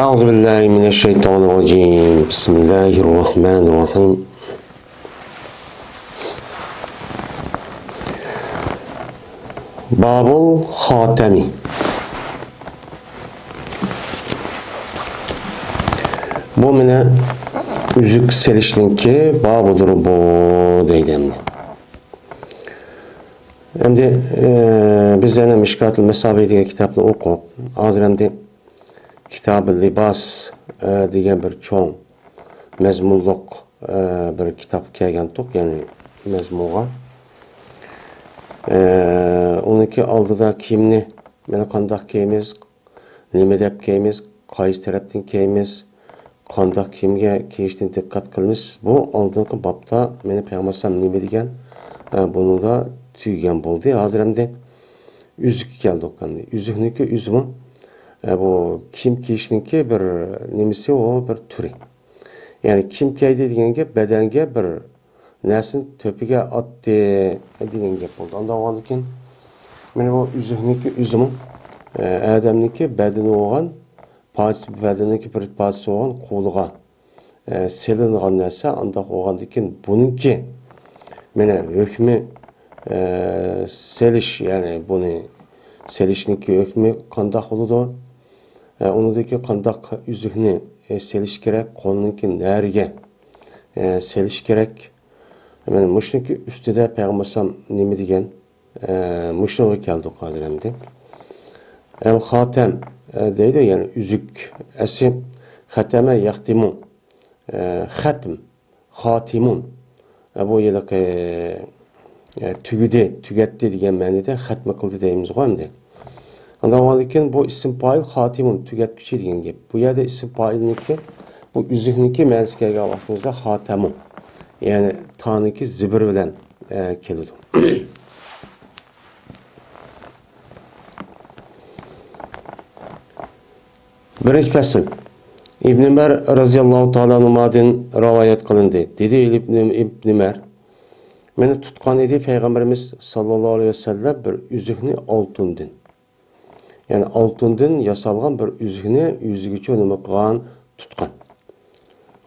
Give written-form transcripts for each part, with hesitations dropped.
أعوذ بالله من الشيطان الرجيم بسم الله الرحمن الرحيم Babul Hatemi. Bu mene üzük selişninki babudur bu deylemli. Endi bizlerine Mişkat-ül Mesabi degan kitapni o'qib, hozir endi Kitab-ı Libas degan bir cho'ng mazmunliq bir kitap kelgandik, ya'ni mazmunga. Uniki oldida kiyimni mana qandoq kiyamiz, nima deb kiyamiz, qaysi tarafdan kiyamiz, qandoq kiyimga kiyishdan diqqat qilamiz. Bu oldingi bobda meni payg'ambar nima degan bunida tugagan bo'ldi. Hozir endi uzuk keldik endi. Uzukniki uzmi bu kiyim kiyishniki bir nimasi o bir turi. Yani kiyim kiydi deganga badanga bir narsin to'piga otdi degan gap bo'ldi. Unda olgandan keyin mana bu uzukniki uzmi odamniki badani olgan, badaniki bir parchasi olgan qo'liga selingan narsa, unda olgandan keyin buniki mana hukmi selish, yani buni selishniki hukmi qandoq bo'ladi? Unidagi qandoq uzukni selish kerak, qo'lniki nariga selish kerak. Mana mushniki ustida payg'ambar nima degan? Mushnoga keldik hozir endi. El Hatem deydi, yani üzük asim xatama yahtimun. Xatm, xatimun. Bu yerda tugudi, tugatdi degan ma'noda xatma qildi deymiz endi. Ondan keyin bu ism fa'il xatimun, tugatguchi degan gap. Bu yerda ism fa'ilniki bu üzükniki ma'nosi kelgan vaqtimizda xatamun. Yani taniki zibir bilen keladi. Birinchi fasl. İbn Ömer radhiyallohu ta'ala anhudan rivoyat qilindi. Dedi İbn Ömer, meni tutgan edi Peygamberimiz sallallohu alayhi vasallam bir üzükni oltindan. Yani oltindan yasalgan bir üzükni yüzügicha nima qilgan, tutgan.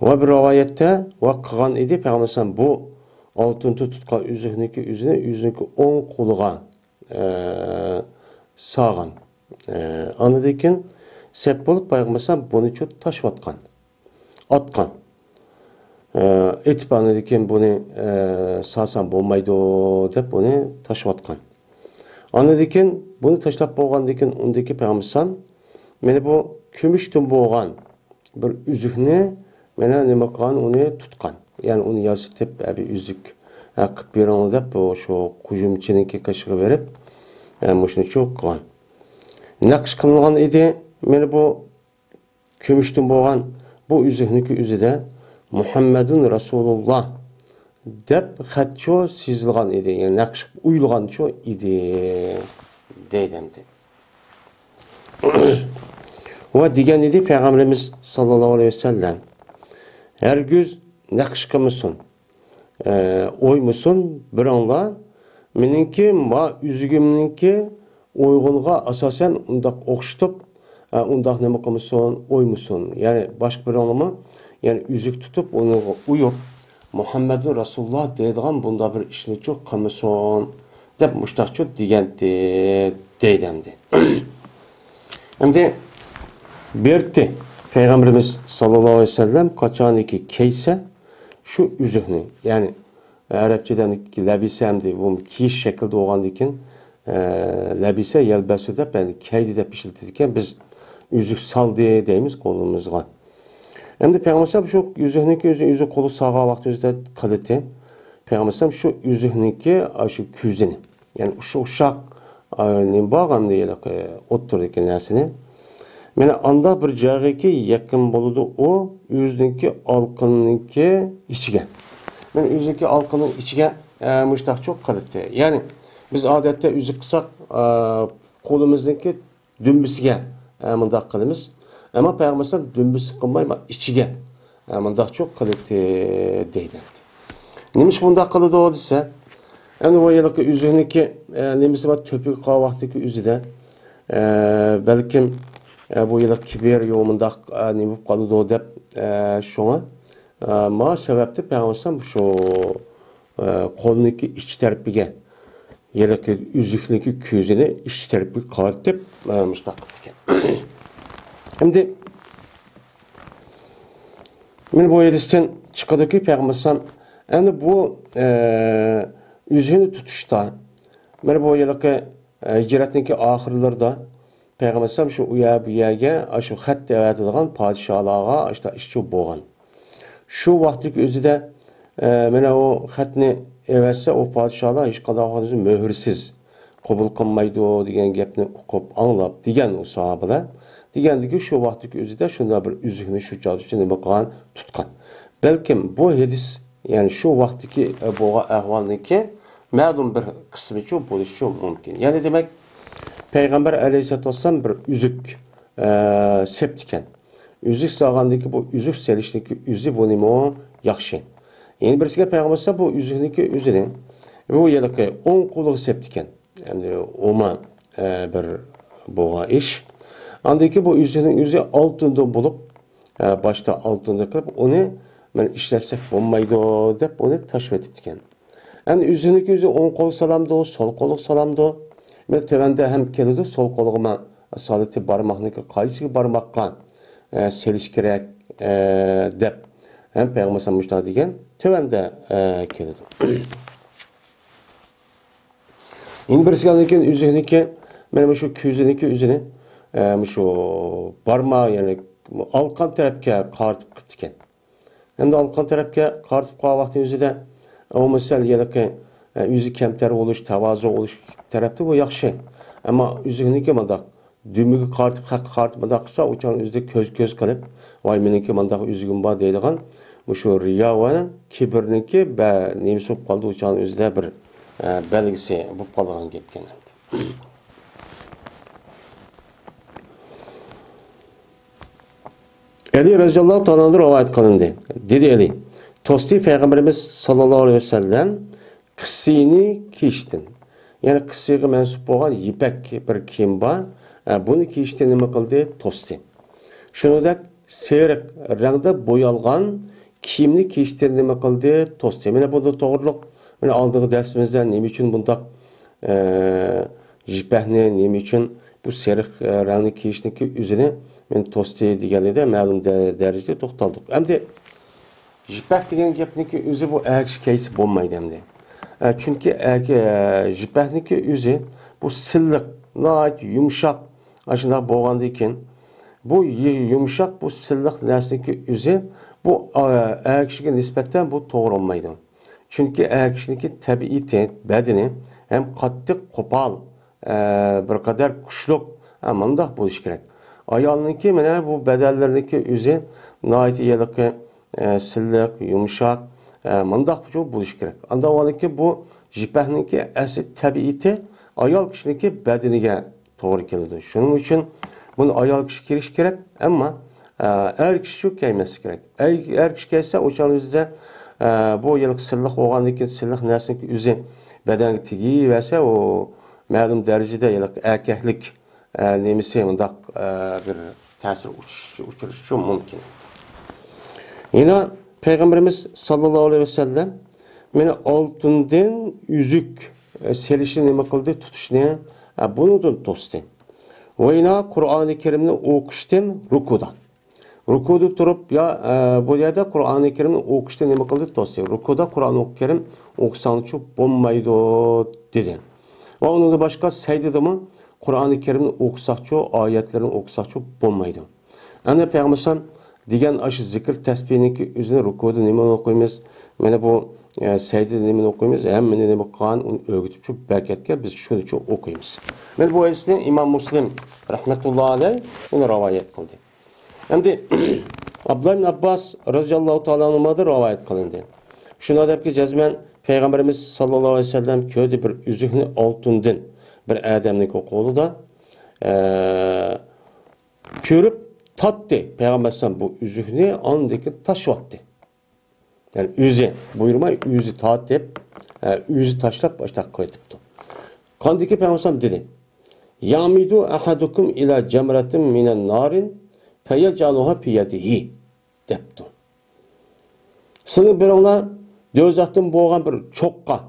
Ve bir rivayette ve qilgan edi Peygamber bu oltinni tutgan üzükniki yüzüniki o'ng qo'liga sağgan. Anladık ki sep bolup Peygamber bunu çok taşvatkan, atkan. Etip anladık ki bunu sağsan bulmaydı dep bunu taşvatkan. Anladık ki bunu taşlap bolgandan keyin ondaki Peygamber meni bu kümüştün bolgan bir üzükni meni nima qilgan, uni tutgan. Yani onu yasitib bir üzük qilib beraman deb şu hujumchiniki qishig'i berib, mushuni cho'q qilgan. Naqsh qilingan edi. Meni bu kümüştün bolgan bu üzükniki üzüde Muhammedun Rasulullah deb xatcho sizilgan edi. Yani naqsh uyulgancho idi deydi. Ve degan edi Peygamberimiz sallallohu aleyhi ve sellem, hergiz naqsh qilmasin, o'ymasin bir anla meninki ma üzügümninki o'yg'unga asosan undaq o'xshatib undaq nima qilmasin, o'ymasin. Yani başka bir anlamı, yani üzük tutup onu uyup Muhammedun Rasulullah deydigan bunda bir ishni cho'q qilmasin deb mushtaqcho degandi deydimdi. Endi berdi Peygamberimiz sallallohu aleyhi ve sellem qachoniki kiysa şu üzükni, yani Arapçadan labisa hamdi bu kiyish shaklida bo'lgandan keyin labisa yalbasu deb, yani kiydi deb ishlatadigan biz üzük saldı deymiz qo'limizga. Endi Peygamber şu üzükniki üzük qo'li sağğa vaqtimizda qildi. Peygamber şu üzükniki şu ko'zini, yani şu uşaq nim bağam deyilib o'ttirdik narsani. Meni anda bir joyga yaqin bo'ladi o üzükniki alqiniki ichiga. Men üzükniki alqinin ichiga mushtaq cho'q qildi. Yani biz odatda üzük qilsak qo'limizniki dumbisiga mundaq qilamiz. Ama Peygamber dümbüs qilmay ichiga mundaq cho'q qildi deydi. Nimish bundaq qildi o desa, endi o yerda üzükniki nimasi bor, to'piga qolgan vaqtdagi üzüde belki bu yıllık kibir yoğumunda ne bu kalıdı dep şuna ma sebepti Peygamber şu kolundaki iç tarafıge yıllık üzüklüğü küzünü iç tarafı kartıp müstakil. Şimdi men bu hadisten çıkadı ki Peygamber yani bu üzüğünü tutuşta men bu yıllık hicretindeki ahirlerde Peygamber şu uya biyaga şu xat devatadigan padişahlarga işte işçi bolgan. Şu vaqtdagi özüde mana o xatni evetse o padişahlar hech qanday möhürsiz qabul qilmaydi degan gapni o'qib anglab degan o sahobalar degandiki şu vaqtdagi özüde shunday bir üzükni shu joyda nima qilgan tutgan. Balkim bu hadis yani şu vaqtdagi bo'lgan ahvolniki ma'lum bir qismicha bo'lishi mumkin. Yani demek Peygamber Aleyhisselatü Vesselam bir üzük septiken. Üzük sağandaki bu üzük selişteki üzü bu nime o yakşı. Yani birisiyle Peygamber bu üzükteki üzünü bu yadaki 10 kulu septiken. Yani oma bir boğa iş. Andaki bu üzünün üzü altında bulup başta altında kılıp onu ben işletsek olmaydı deyip onu taşıp etiptiken. Yani üzünün üzü 10 kolu salamdı, sol kolu salamdı. Ben tövende hem kelidi sol koluma sadeti barmakniki qaysi barmakka seliş gerek dep hem Peygamber Mustafa degen tövende kelidi. Endi birisiganiki üzüniki men şu küzüniki üzünü şu barma yani alkan tarafga qartib ketgan. Endi alkan tarafga qartib qo'ygan vaqt o'zida o misal yalaki yüzü kemter oluş, tavazu oluş tarafta bu yaxşı. Ama yüzününki mandaq düğümü qartib mandaq qilsa, uçan yüzde köz qilib, vay meniki mandaq yüzügüm var deydigan, şu riya va kibirniki ba nemisi bo'lib qoldi, uçan yüzde bir belgisi bo'lib qolgan gapken. Ali radhiyallohu ta'ala rivayet qilindi. Dedi Ali, Tosti Peygamberimiz sallallahu aleyhi ve sellem qissini kiyishtin. Yani qissiga mansub bo'lgan yipak bir kiyim bor. Buni kiyishda nima qildi? To'sdi. Shuningdek, seriq rangda bo'yalgan kiyimni kiyishda nima qildi? To'sdi. Mana bunda to'g'riliq. Mana oldingi darsimizda nima uchun bundaq yipakni nima uchun bu seriq rangni kiyishniki o'zini men to'sdi deganida ma'lum darajada to'xtaldik. Endi yipak degan gapniki o'zi bu akshi kaysi bo'lmaydi endi. Çünkü jipakniki özü bu silliq, nayt yumuşak aşında boğandayken bu yumuşak bu silliq narsniki özü bu erkişige nispetten bu doğru olmaydı. Çünkü erkişniki tabiiti, bedeni hem qattiq qo'pol, bir kadar kuchliq, mundaq bo'lish kerak. Ayolniki mana bu badallarinniki özü nayt yeliqi, silliq, yumuşak mundaq bo'lish kerak. Anda oladiki bu jipakniki asli tabiiti ayol kishiniki badaniga to'g'ri keladi. Shuning uchun buni ayol kishi kirish kerak, ammo er kishi shu kiymas kerak. Er kishi kiysa o'shan o'zida bu yillik silliq bo'lgandan keyin silliq narsaniki o'zi badanga tegivasa o ma'lum darajada yillik erkaklik nemisi mundaq bir ta'sir uchirishi mumkin. Yine Peygamberimiz sallallahu aleyhi ve sellem meni altından yüzük selişini nima qildi tutishni bundan to'sdi. Va yana Qur'oni Karimni o'qishdan rukuda. Rukuda turib ya bu yerda Qur'oni Karimni o'qishdan nima qildi to'sdi. Rukuda Qur'oni Karim o'qisanchi bo'lmaydi dedi. Va undan boshqa sajdadami Qur'oni Karimni o'qisaqchi, oyatlarni o'qisaqchi bo'lmaydi. Ana Peygamber degan aşı zikr tasbihniki o'zini rukuda nima o'qiymiz? Mana bu sayda nima o'qiymiz? Hammani nima qilgan uni o'rgatib turib barkatga biz shuning uchun o'qiymiz. Mana bu hadisni Imom Muslim rahmatullohi alayh uni rivoyat qildi. Endi Abdullah ibn Abbas radhiyallohu ta'ala anhudan rivoyat qilindi. Shuna debki jazman Peygamberimiz sallallohu alayhi vasallam ko'rdi bir üzükni oltindan bir odamning qo'lida ko'rib tattı. Peygamber bu üzüğünü andaki taşıvattı. Yani üzü buyurma üzü tattı. Üzü taşlap başta koyup. Kandaki Peygamber dedi. Yamidu ahadukum ila cemratin minen narin feyecaluha piyadihi depti. Sını bir ona dözaktan boğan bir çokka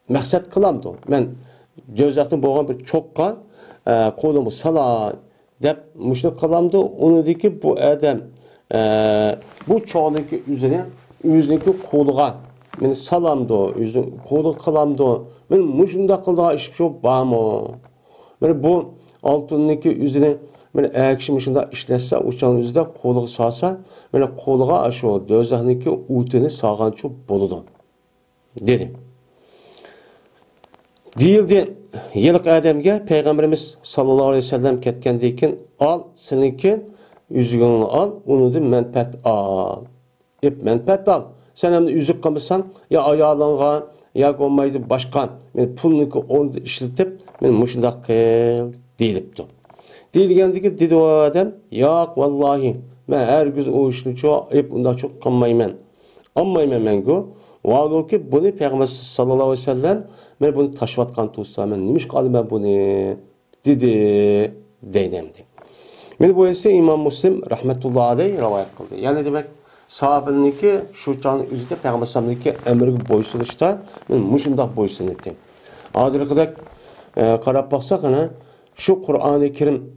maksat kılamdı. Ben dözaktan boğan bir çokka kolumu sala dep muşluk kılamdı. Onu dedi ki bu adam bu çoğundaki üzerine yüzündeki koluğa beni salamdı, yüzün kolu kılamdı. Ben muşunda kıldığa iş bir şey var mı? Ben bu altındaki üzerine ben ekşimişinde işletse uçağın yüzünde koluğu sağsa ben koluğa aşağı dözahniki utunu sağançı buludu dedi. Değildi yıllık adamga Peygamberimiz sallallahu aleyhi ve sellem ketkendekin al seninki yüzüğünü al onu da menfaat al. Menfaat al. Sen hem de yüzük kalmışsan ya ayağlanğan ya olmaydı başkan. Ben pulunu onu işletip ben muşunda kıl deyilipti. Deyilgendeki dedi o adam yok vallahi ben her gün o işini çok hep ondan çok kanmayman. Anmayman ben bu. Vallahi ki bunu Peygamber sallallahu aleyhi ve sellem ben bunu taşıvatkan tutsa ben neymiş kaldım ben bunu dedi deydemdi. Ben bu ise İmam Müslim rahmetullahi aleyh rivayet kıldı. Yani demek sahabeniki şu çağın üzerinde Peygamber sallallahu emri boysunuşta ben muşunda boysun ettim. Adil kadar karab baksak ana şu Kur'an-ı Kerim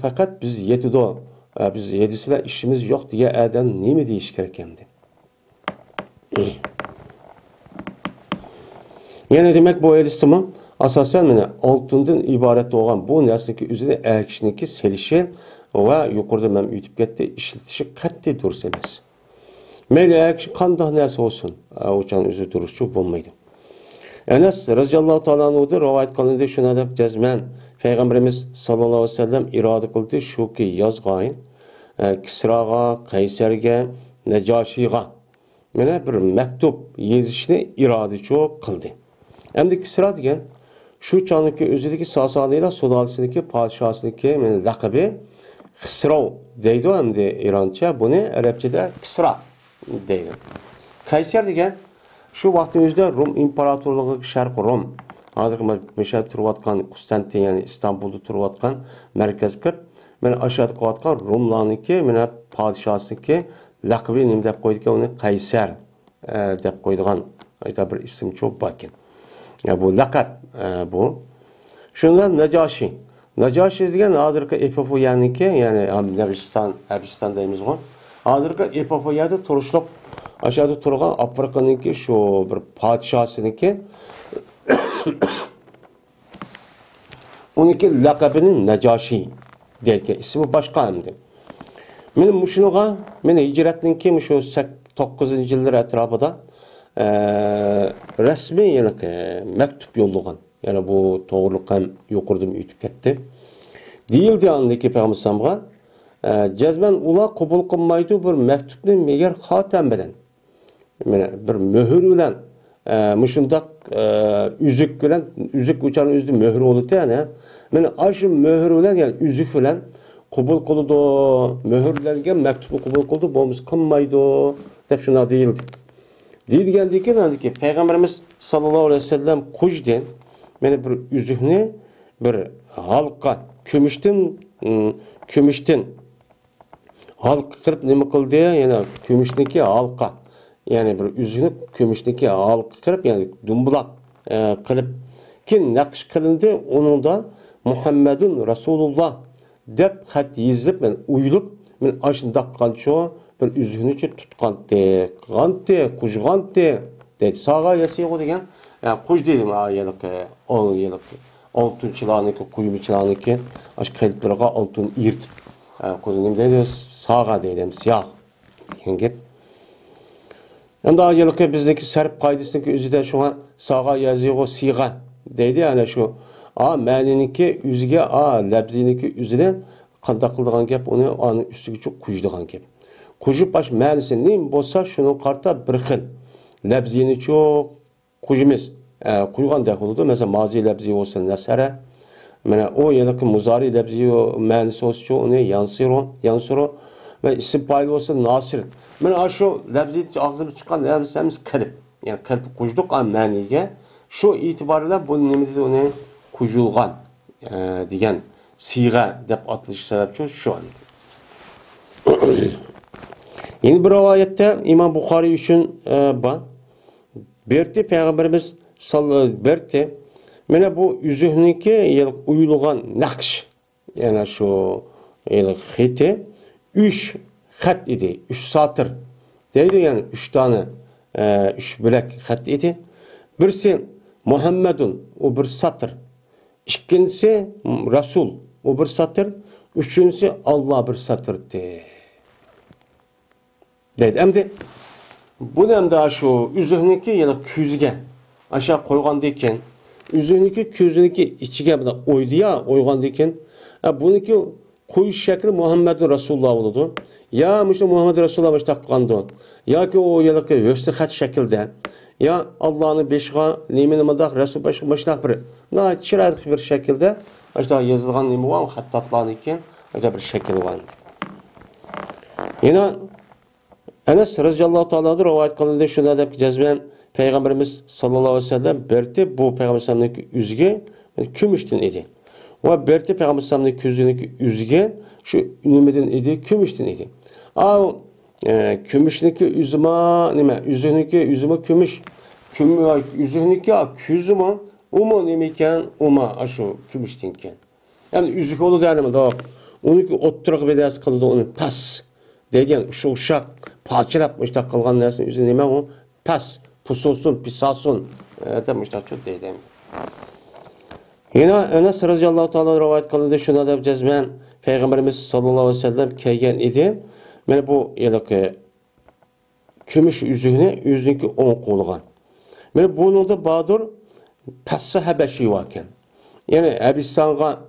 fakat biz yetido biz yedisiyle işimiz yok diye adam ne mi deyiş gerekemdi? Yani demek bu hadisimi asasen mene altından ibaret olan bu nesneki üzerine erkişiniki selişi ve yukarıda ben ütüp gitti işletişi katli duruz emez. Meyli erkişi kandah nesi olsun uçağın üzeri duruşçu bulmaydı. Enes radıyallahu ta'ala anhu'da rivayet kılındı şuna da cezmen Peygamberimiz sallallahu aleyhi ve sellem irade kıldı şu ki yazgayın Kisraga, Kayserge, Necaşiga mene bir mektup yazışını irade çok kıldı. Hem de Kisra degen şu çağındaki özüdeki Sasaniyla Sudalısındaki padişahsındaki lakabı Kisra deydi hem de İrança bunu Arapçada Kisra deydi. Kayser degen şu vaktimizde Rum İmparatorluğu Şark Rum hazır meşhur turvatkan Konstantin yani İstanbul'da turvatkan merkez kır. Men aşağıda koyatkan Rumlarniki mene padişahsındaki lakabı neyim dep koydu ki onu Kayser dep koyduğun ayta bir isim çok bakın. Ya bu lakap bu. Şundan Necaşi. Necaşi degen adırka Epopo yani ki yani Habeşistan deyimiz o. Adırka Epopo yerde turuşluk aşağıda turgan Afrika'nınki şu bir padişahsınınki onunki lakabının Necaşi deyilken ismi başka hemdi. Benim muşunuğa meni hicretninki şu 9. yıllar etrafında resmi yani mektup yollagan. Yani bu doğruluk hem yokurdum ütüp ketdi. Değildi andaki Peygamber sallallahu cezmen ula kabul kılmaydı bir mektupni meğer hatem bilen. Yani bir mühür bilen muşundak üzük bilen üzük uçan üzdü mühür oldu yani. Yani aşı mühür bilen yani üzük bilen kabul kıldı mühürlengen mektubu kabul kıldı bomuz kılmaydı dep şuna değildi. Deyilgendeki ki Peygamberimiz sallallahu aleyhi ve sellem kujden yani bir üzühni bir halka kümüşten halka kırıp nima kıldı yani kümüşniki halka yani bir üzühni kümüşniki halka kırıp yani dumbulak kılıp ki nakş kılındı onun da Muhammedun Resulullah dep hat yazıp ben uyulup men aşında kanço bir üzüğünü tutqandı, qandı, kujqandı dedi. Sağa yasıyor degen, yani kuj dedim ayılık, 10 yıllık, altın çılağınıki, kuyumu çılağınıki, aş kalplerine altın irtip, kuzunum dedi, sağa dedim, siyah degen gep. Onda ayılık bizdeki serp kaydısındaki üzüde şuna sağa yazıyor, siğa dedi, yani şu, məniniki üzüge, labziniki üzüde, qanda qıldığan gep, onu anın üstüge çok kujduğan gep. Kujup baş ma'nisi neyim bolsa şunun qarta bir xil. Labzini çok kujimiz. Kuygan da oldu. Mesela mazi labzi olsa nasara. Mana o yadaki muzari labzi ma'nisi olsa onu yansıro ve isim paylı olsa nasir. Mana şu labzi ağzını çıkan labzimiz kalp. Yani kalp kujduk an ma'niga. Şu itibarıyla bu nemi dedi onu kujulgan. degan siyg'a deb atilishi sababchi shu endi. Yeni bir rivayette İmam Bukhari üçün bor. Berti Peygamberimiz sallallahu berti mana bu üzühniki uyulgan nakş yani şu xiti 3 xat idi, 3 satır. Deydi yani 3 tane 3 bilek xat idi. Birisi Muhammedun o bir satır. İkincisi Resul o bir satır. Üçüncüsü Allah bir satır deydi. Endi bu nemde şu üzühniki yani küzge aşağı koygan deyken üzühniki küzniki içige bir oydu ya oygan deyken buniki koyuş şekli Muhammedun Resulullah oldu. Ya işte Muhammed Resulullah baş takkandı. Ya ki o yılıkı hösnü xat şekilde ya Allah'ın beşiğe nemini madak Resul başına bir na çıraylık bir şekilde işte yazılgan nemi var hattatlarını iken öyle bir şekil vardı. Yine Enes radıyallahu ta'ala'dır rivayet kılındı şuna da cezben Peygamberimiz sallallahu aleyhi ve sellem berti bu Peygamberimizin üzge kümüştün idi. Ve berti Peygamberimizin küzünü üzge şu ümidin idi kümüştün idi. Av kümüşniki üzüma nime üzüniki üzüma kümüş üzüniki küzüma uma nemiken uma aşu kümüştinken. Yani üzük oldu derim da onunki otturak bedas kıldı onu pas deyken şu uşak parçalatmışlar kılgan nersini üzerine neme o pas pusulsun pisasun demişler çok deydim. Yine Enes radıyallahu ta'ala rivayet kılındı şuna da cezmen Peygamberimiz sallallahu aleyhi ve sellem kelgen idi. Mene bu yılık kümüş üzüğüne 10 kolgan. Mene bunun da badur passa habeşi varken. Yani Abistan'a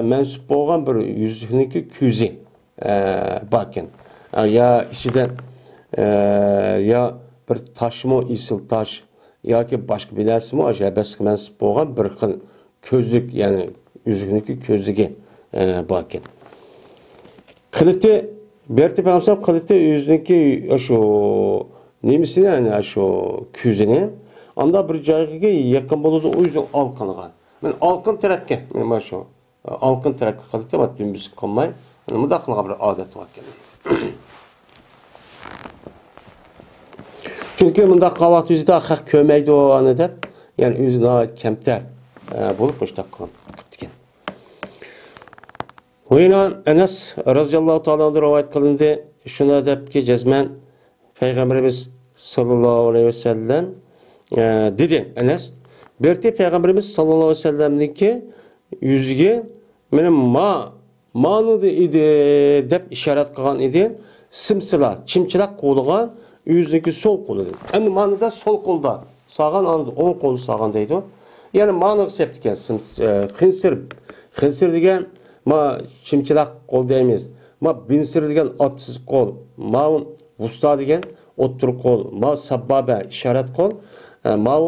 mensup olan bir yüzüğündeki küzi bakın. Ya içinde ya bir taş mı isil taş ya ki başka bir dersi mi acaba mensup olan bir közlük yani yüzüğündeki közlüğe bakın. Kılıtı berti peygamber kılıtı yüzündeki şu nemisi yani şu küzini anda bir cayıga yakın buludu o yüzden alkınıgan. Men alkın terakki men şu alkın terakki kılıtı var dümdüz kalmay. Mında kılga bir adet var kendi. Çünkü mında qavat yüzü daha hak kömeydi o anı dep yani yüzüne ait kemter bulup işte kıptiken. Oyuna Enes radıyallahu ta'ala rivayet kılındı. Şuna dep ki cezmen Peygamberimiz sallallahu aleyhi ve sellem dedi Enes. Berti Peygamberimiz sallallahu aleyhi ve sellem'deki yüzüge benim manıdı idi dep işaret kılgan idi. Simsila, çimçilak koluğan yüzündeki sol kolu dedi. Hem manıda sol kolda sağan anıdı 10 kolu sağan deydi. Yani manığı septiken hınsır degen ma çimçilak kol deyimiz. Ma binsir degen atsız kol. Ma vusta degen otur kol. Ma sabbabe işaret kol. Ma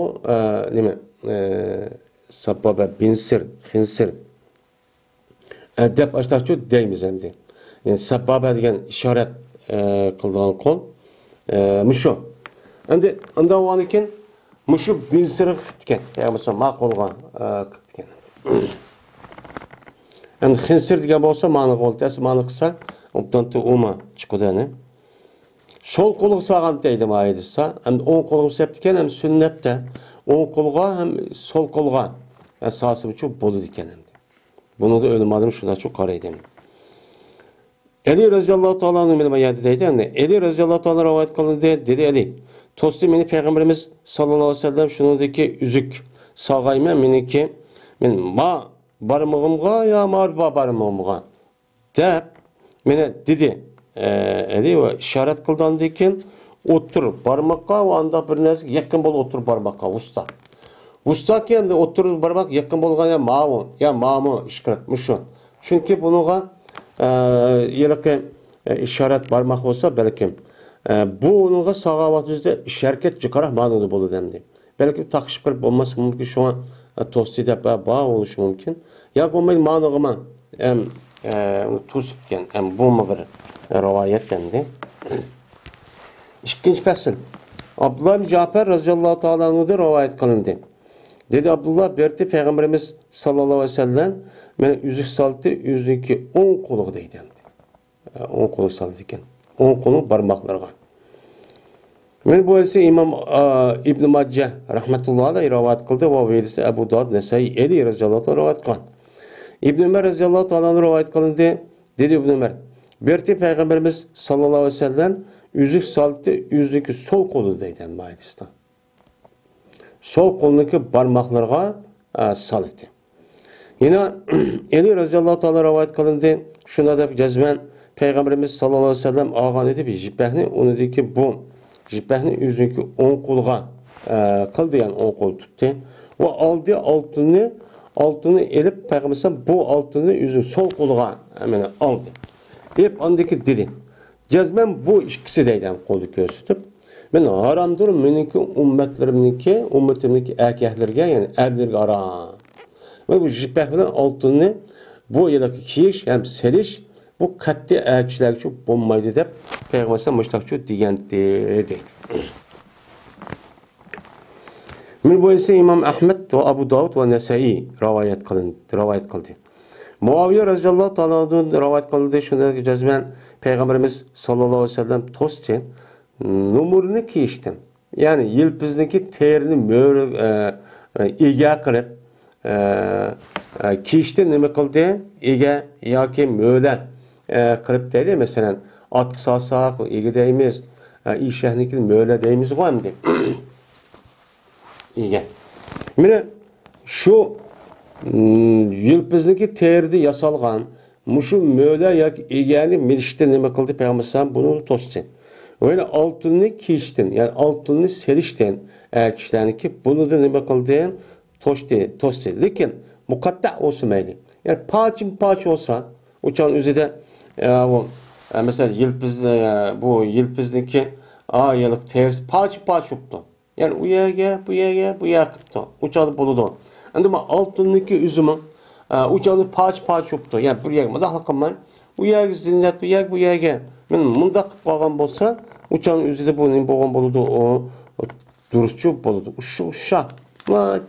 nime sabbabe binsir, hınsır. Dep açtıkça deyimiz hem de. Yani sabbabe degen işaret kıldığın kol. Muşu. Endi anda o anıken muşu binsir kıtken. Yani mesela ma kolga kıtken. Yani hınsır degen olsa manı kol. Tesi manı kısa. Ondan da uma çıkıdı ne. Sol kolu sağan deydim ayedissa. Hem 10 kolu septiken hem sünnette 10 kolga hem sol kolga esası çok bolu diken hem de. Bunu da ölüm adım şuna çok karaydım. Ali radıyallahu ta'ala'nın benim ayeti deydi. Yani Ali radıyallahu ta'ala rivayet kılındı dedi Ali. Tostu meni Peygamberimiz sallallahu aleyhi ve sellem şunundaki üzük sağayma meniki men ma barmağımga ya marba barmağımga dep mene dedi. Ali ve işaret kıldan diken otur barmakka o anda bir narsa yakın bol otur barmakka usta. Usta kimde otur barmak yakın bolgan ya mamu ya mamu işkirtmiş. Çünkü bunuğa yılki işaret barmak olsa belki bu onuğa sağavat yüzde şirket çıkarah manılı bolu demdi. Belki takışıp kırıp olması mümkün şu an tosti de bağ oluşu mümkün. Ya olmayı manığıma tusupken bu mu bir rivayet demdi. İkinci fasıl. Abdullah bin Cafer radıyallahu ta'ala'nın rivayet kılındı. Dedi Abdullah berdi Peygamberimiz sallallahu aleyhi ve sellem men yüzük saldı yüzündeki 10 kolu deydi. 10 kolu saldı iken. 10 kolu barmaklarga. Men bu ise İmam İbn Majah rahmetullahi aleyhi rivayet kıldı ve velisi Ebu Davud Nesai Eli radıyallahu anh rivayet kıldı. İbn Ömer radıyallahu anh rivayet kıldı. Dedi İbn Ömer berdi Peygamberimiz sallallahu aleyhi ve sellem yüzük saldı yüzündeki sol kolu deydi hadisde. Sol kolundaki barmaklarga saldı. Yine Eli radıyallahu anh rivayet kıldı. Şuna da cezmen Peygamberimiz sallallahu aleyhi ve sellem ağan edip jipehni onudaki bu jipehni yüzündeki 10 kolga kıldı yani 10 kol tuttu. Ve aldı altını elip Peygamberimiz bu altını yüzün sol kolga hemen aldı. Elip andaki dedi. Cezmen bu ikisi deyden kolu gösterip men haramdır meniki ümmetimdeki erkeklerge yani erlerge haram. Ve bu jipehni altını bu yerdeki kiyiş hem seriş bu katli erkekler çok bulmaydı deyip Peygamberimiz müştakçı diyendi. Min bu ise İmam Ahmed ve Abu Davud ve Nesai rivayet kıldı. Muaviye radıyallahu ta'ala'nın rivayet kıldığı şundan cezmen Peygamberimiz sallallahu aleyhi ve sellem tosçen numurunu kiyiştin. Yani yılpızdaki terini böyle iga kılıp kiyiştin nime kıldı? İga yaki möyle kılıp deydi. Mesela at kısasak, iga deyimiz, işehnikini möyle deyimiz var mı? İga. Mine şu yılpızdaki terdi yasalgan muşu möyle yak igani milişte nime kıldı Peygamber bunu tosçen. Öyle altını kiyiştin yani altını seriştin kişilerini ki bunu da nime kıldı tostu. Lakin mukatta olsun meyli. Yani parça olsa uçağın üzerinde mesela yılpız bu yılpızdaki ayalık tersi parça yaptı. Yani bu yere kıptı. Uçağı buludu. Ama altındaki üzümü uçağını parça yaptı. Yani buraya mıdahlı kılmayın. Bu yere zinnet bu yere men mundaq bağlan bolsa uçağın üzerinde bunun bağlan boludu o duruşçu boludu. Uşak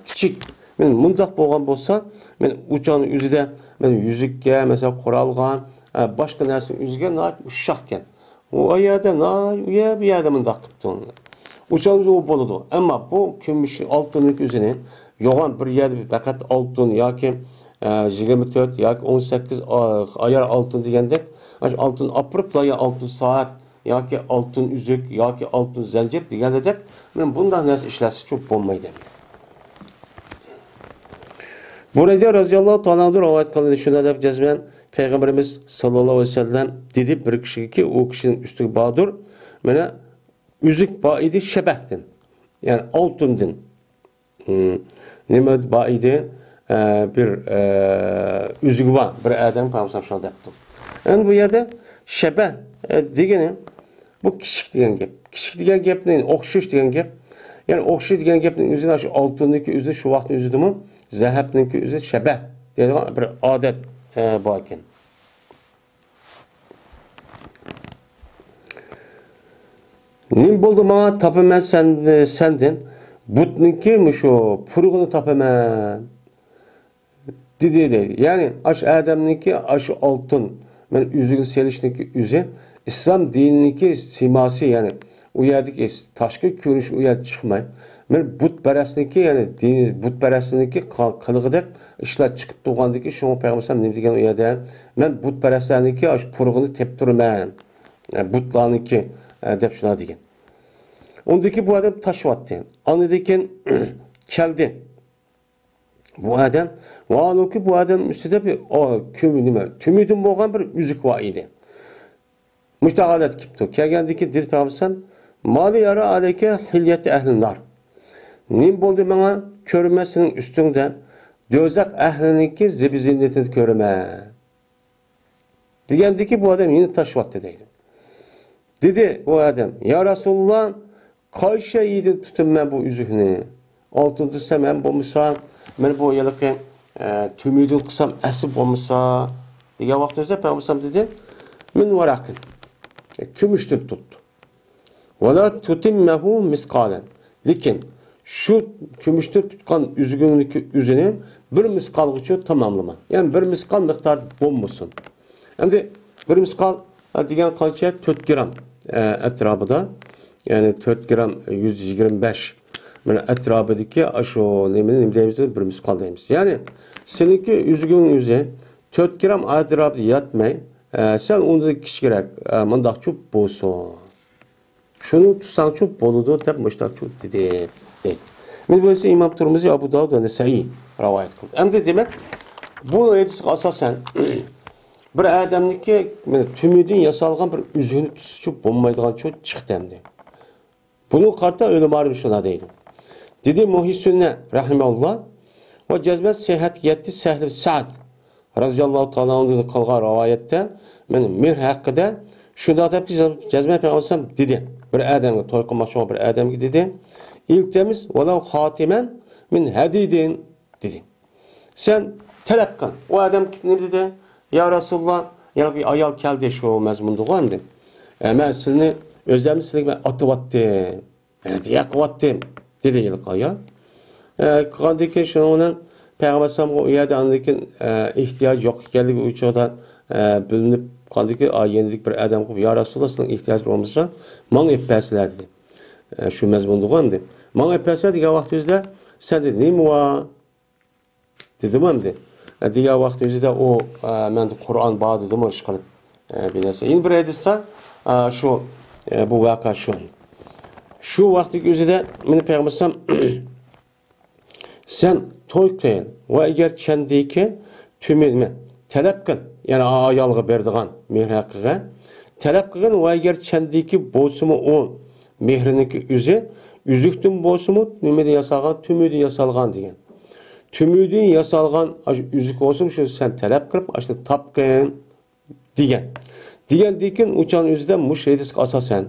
küçük. Men mundaq bağlan bolsa men uçağın üzerinde men yüzükке mesela koralgan başka narsa üzerinde uşakken. O ayada bir yerde mundaq qıptı onu. Uçağın o boludu. Ama bu kümüş altınlık üzerine yoğan bir yerde fakat altın yoki 24 yoki 18 ayar altın degende altın apırıpla ya altın saat yoki altın üzük yoki altın zencir degende men bundan narsa işlesi çok bo'lmaydi. Burada radıyallahu ta'ala rivayet kılındı şuna da cezmen Peygamberimiz sallallahu aleyhi ve sellem dedi bir kişi ki o kişinin üstü bağdır. Mene üzük baidi şebehtin. Yani altındın. Nime baidi bir üzük var. Bir adam Peygamber şuna yaptı. Yani bu yerde şebeh degeni bu kişik degen gep. Kişik degen gep ne? Okşuş degen gep. Yani okşuş degen gepnin üzerine şu altındaki üzü şu vaktin üzüdü mü? Zehebninki üzü şebeh. Dedi bir adet bakin. Nim buldu bana tapımen sendin. Butninki mi şu purgunu tapımen. Dedi. Yani aş Adem'ninki aş altın. Men üzüğün selişninki üzü. İslam dinindeki siması yani o yerdeki taşkı görünüş o yer çıkmay. Men butperestniki yani butperestniki kılıgıda işler çıkıp doğandaki şunu Peygamber ne degen o yerde men butperestniki aş purgunu teptirmen. Yani butlarniki dep şuna degen. Ondaki bu adam taşıvattı. Anıdaki keldi. Bu adam ki bu adam üstüde bir tümüdün boğan bir müzik var idi. Müştagalet kiptu. Kelgendeki dil Peygamber mali yara aleyke hilyeti ehlin nar. Nim boldu bana körmesinin üstünde dözak ehlininki zinnetini körme. Digendeki bu adam yine taşıvattı deydi. Dedi bu adam ya Resulullah Kayşe yedin tutun ben bu üzüğünü. Altın tutsam ben bulmuşsam, ben bu yalıkı tümüdün kısam esip olmuşsa. Diye vaktinde Peygamber dedi, min varakın. Kümüştün tuttu. Ve la tutimmehu miskalen. Lakin şu kümüşte tutkan üzgünlük üzerine bir miskalgıçı tamamlama. Yani bir miskal miktar bulmuşsun. Hem de bir miskal diyen kança 4 gram etrafında. Yani 4 gram 125 etrafındaki aşo nemin bir miskal deyimiz. Yani seninki üzgün üzerine 4 gram etrafında yatmay. Sen onu kişilik mandak çok bolsun. Şunu tutsan çok boludu deb müştak çok dedi. Men böylece İmam Tirmizi Abu Davud ve Nesai rivayet kıldı. Hem de demek bu hadisga asasen bir adamniki tümüdün yasalgan bir üzünü tutuşup bulmaydigan çok çıktı hem de. Bunu karta öyle var bir şuna deydi. Dedi Muhyiddin rahimehullah ve cezmet seyahat yetti Sehl Sa'd radıyallahu ta'ala anhu kılgan rivayette men mehr hakkında şunda deb ki cezmet peygamber dedi. Bir adamga to'y qilmoqchi bir adamga dedi. İltemiz velav hatimen min hadidin dedi. Sen talep qil. O adam ne dedi? Ya Resulullah, yana bir ayol keldi shu mazmunda qo'ydim. Men sizni o'zim sizga atib atdim. Hadiya qilyaptim dedi yilqi ayol. Qanday shuni Peygamber sallallahu aleyhi ve sellem'e ihtiyaç yok ekanligi uchun bilinib qandiki ayyenlik bir adam qilib ya Resulullah sizning ehtiyoj bo'lmasa menga epasizlar dedi. Shu mazmunda qo'ydim. Menga epasizlar degan vaqt o'zida sen dedi nima bor dedim dedi. Degan vaqt o'zida u men Qur'on bor dedim ish qilib bir narsa. Endi bir hadisda shu bu voqea shu vaqtning o'zida meni payg'ambar sen to'y qil va agar chandiki tümilme talab qil. Yani ayolga berdigan mehr haqqiga talab qilgan va agar chandiki bo'lsimi u mehriniki o'zi üzükdün bo'lsimi nimadan yasalgan tümüdün yasalgan degan. Tümüdün yasalgan üzük olsun shu sen talab qilib ashuni topqin degan. Degan uçan o'zida mush hadisga asosan